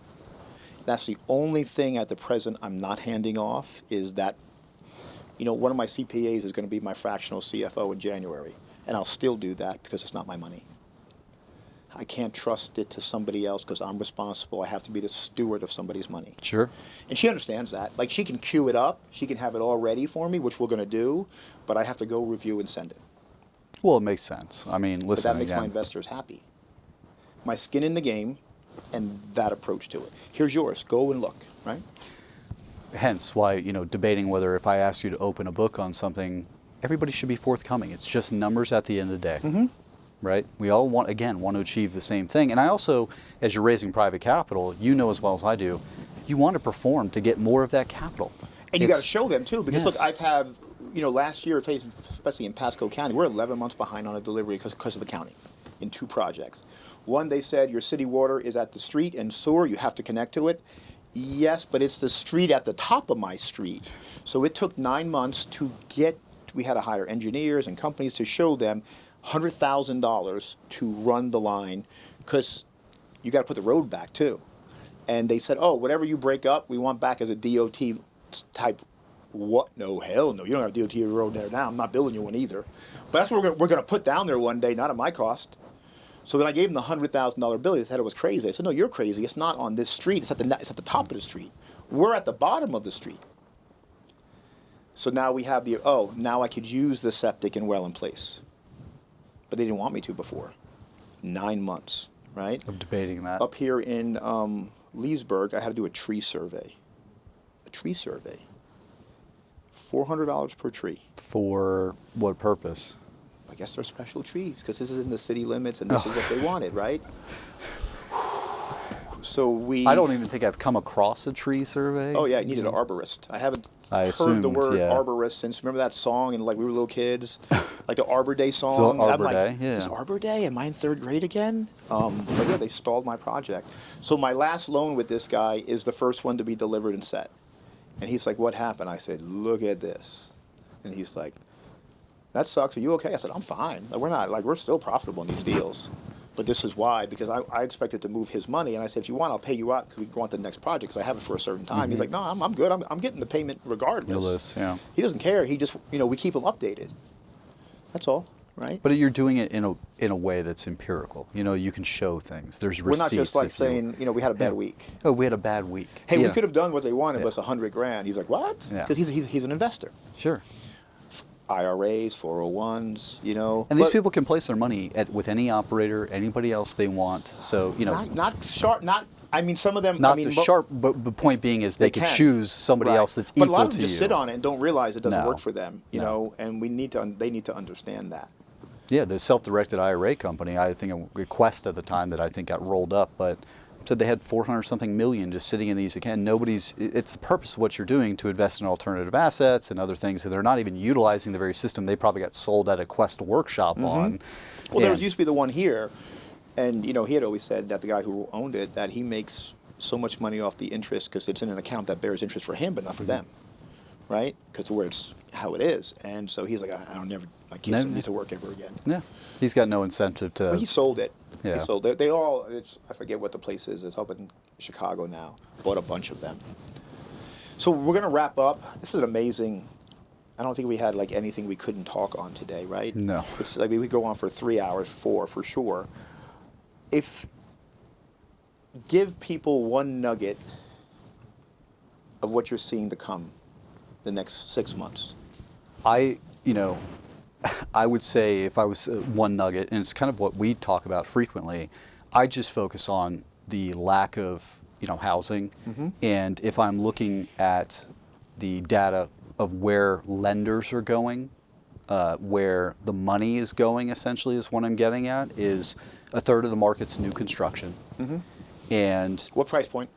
That's the only thing at the present I'm not handing off is that, one of my CPAs is going to be my fractional CFO in January, and I'll still do that because it's not my money. I can't trust it to somebody else because I'm responsible. I have to be the steward of somebody's money. Sure. And she understands that. Like, she can queue it up. She can have it all ready for me, which we're going to do, but I have to go review and send it. Well, it makes sense. I mean, But listen, that makes my investors happy. My skin in the game and that approach to it. Here's yours. Go and look, right? Hence why, debating whether if I ask you to open a book on something, everybody should be forthcoming. It's just numbers at the end of the day. Mm-hmm. Right? We all want to achieve the same thing. And I also, as you're raising private capital, you know as well as I do, you want to perform to get more of that capital. And you got to show them too, because Yes. look, I've had, last year, especially in Pasco County, we're 11 months behind on a delivery because of the county in 2 projects. One, they said your city water is at the street and sewer, you have to connect to it. Yes, but it's the street at the top of my street. So it took 9 months to we had to hire engineers and companies to show them $100,000 to run the line because you got to put the road back too. And they said, oh, whatever you break up, we want back as a DOT type. What? No, hell no. You don't have a DOT road there now. I'm not building you one either. But that's what we're going to put down there one day, not at my cost. So then I gave them the $100,000 bill. They said it was crazy. I said, no, you're crazy. It's not on this street. It's at the top of the street. We're at the bottom of the street. So now we have now I could use the septic and well in place. But they didn't want me to before. 9 months, right? Of debating that. Up here in Leesburg, I had to do a tree survey. A tree survey. $400 per tree. For what purpose? I guess they're special trees because this is in the city limits and this is what they wanted, right? So we. I don't even think I've come across a tree survey. Oh yeah, I needed an arborist. I haven't I heard assumed, the word yeah. arborist since. Remember that song? And like we were little kids, like the Arbor Day So song. I'm Arbor like, Day, yeah. is Arbor Day? Am I in third grade again? But yeah, they stalled my project. So my last loan with this guy is the first one to be delivered and set. And he's like, "What happened?" I said, "Look at this." And he's like, "That sucks. Are you okay?" I said, "I'm fine. Like, we're still profitable in these deals. But this is why, because I expected to move his money, and I said, if you want, I'll pay you out because we go on to the next project because I have it for a certain time." He's like, "No, I'm good. I'm getting the payment regardless." Yeah. He doesn't care. He just, we keep him updated. That's all, right? But you're doing it in a way that's empirical. You can show things. There's We're receipts. not just like if you- saying, we had a bad week. Oh, we had a bad week. Hey, Yeah. we could have done what they wanted, but it's $100,000. He's like, "What?" Yeah. Because he's an investor. Sure. IRAs, 401s, And these but people can place their money with any operator, anybody else they want. So not sharp. I mean, some of them. not I mean, the sharp. But the point being is they could can. choose somebody Right. else that's But a equal lot of to them just you. sit on it and don't realize it doesn't No. work for them, No. and they need to understand that. Yeah, the self-directed IRA company. I think a request at the time that I think got rolled up, but said they had 400 something million just sitting in these. Again, it's the purpose of what you're doing to invest in alternative assets and other things, and they're not even utilizing the very system they probably got sold at a Quest workshop on. Well, there And- used to be the one here, and he had always said that the guy who owned it, that he makes so much money off the interest because it's in an account that bears interest for him but not for them, right? Because where it's how it is, and so he's like, my kids don't need to work ever again. Yeah, he's got no incentive to. But he sold it. Yeah. He sold it. They all. I forget what the place is. It's up in Chicago now. Bought a bunch of them. So we're gonna wrap up. This is amazing. I don't think we had like anything we couldn't talk on today, right? No. It's like we could go on for 3 hours, 4 for sure. Give people one nugget of what you're seeing to come the next 6 months. I would say if I was one nugget, and it's kind of what we talk about frequently, I just focus on the lack of housing, and if I'm looking at the data of where lenders are going, where the money is going, essentially is what I'm getting at, is a third of the market's new construction, and What price point?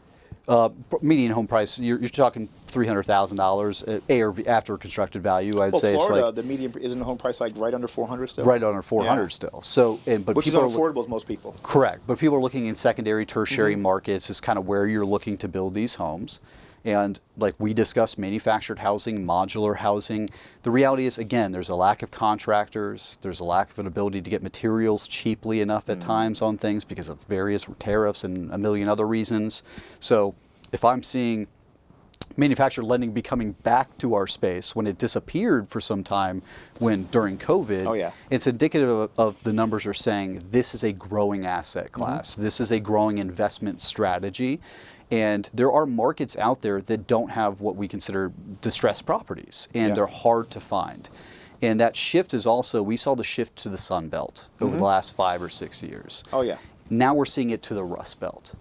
median home price, you're talking $300,000 ARV after constructed value. I'd Well, say Florida, it's the median isn't the home price like right under 400 still. like right under 400 Yeah. still. So, but Which is people are unaffordable to most people. correct. But people are looking in secondary, tertiary markets is kind of where you're looking to build these homes. And like we discussed, manufactured housing, modular housing. The reality is, again, there's a lack of contractors. There's a lack of an ability to get materials cheaply enough at times on things because of various tariffs and a million other reasons. So if I'm seeing manufactured lending be coming back to our space when it disappeared for some time during COVID, Oh, yeah. it's indicative of the numbers are saying this is a growing asset class. This is a growing investment strategy. And there are markets out there that don't have what we consider distressed properties, and Yeah. they're hard to find. And that shift is also, we saw the shift to the Sun Belt over the last 5 or 6 years. Oh, yeah. Now we're seeing it to the Rust Belt.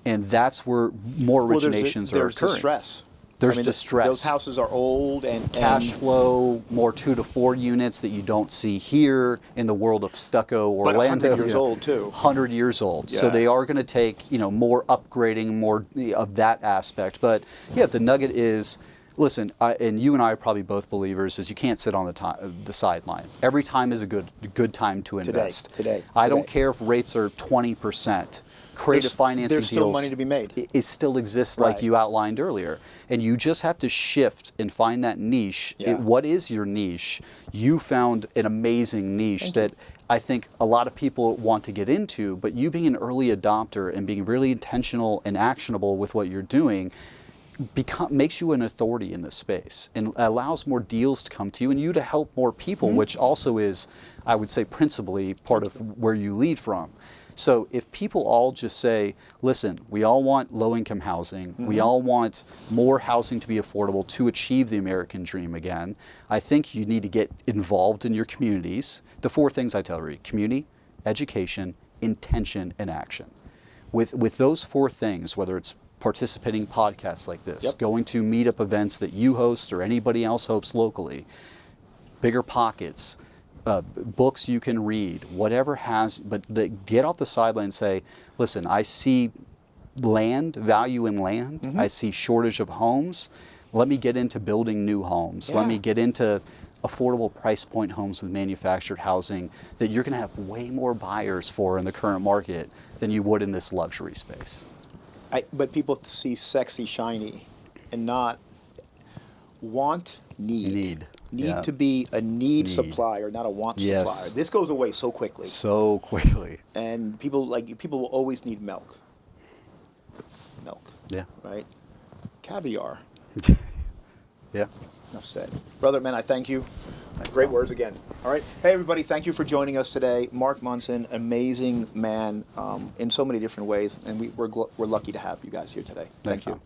And that's where more originations are there's occurring. distress. There's I mean, distress. Those houses are old and Cash flow, more 2 to 4 units that you don't see here in the world of stucco But Orlando. 100 years old, too. 100 years old. So Yeah. they are going to take, more upgrading, more of that aspect. But yeah, the nugget is, listen, and you and I are probably both believers, is you can't sit on the sideline. Every time is a good time to invest. Today. I don't care if rates are 20%. Creative financing There's still deals, money to be made. It still exists, like Right. you outlined earlier. And you just have to shift and find that niche. Yeah. What is your niche? You found an amazing niche that I think a lot of people want to get into, but you being an early adopter and being really intentional and actionable with what you're doing makes you an authority in this space and allows more deals to come to you and you to help more people, which also is, I would say, principally part of where you lead from. So if people all just say, listen, we all want low-income housing, we all want more housing to be affordable to achieve the American dream again, I think you need to get involved in your communities. The 4 things I tell everybody: community, education, intention, and action. With those 4 things, whether it's participating in podcasts like this, Yep. going to meetup events that you host or anybody else hosts locally, bigger pockets, books you can read, whatever but get off the sideline and say, listen, I see land, value in land. Mm-hmm. I see shortage of homes. Let me get into building new homes. Let me get into affordable price point homes with manufactured housing that you're going to have way more buyers for in the current market than you would in this luxury space. But people see sexy, shiny, and not want, need. Need to be a need supplier, not a want supplier. This goes away so quickly. So quickly. And people will always need milk. Yeah. Right? Caviar. Yeah. Enough said. Brother, man, I thank you. Great words again. All right. Hey, everybody, thank you for joining us today. Mark Munson, amazing man in so many different ways, and we're lucky to have you guys here today. Thank you.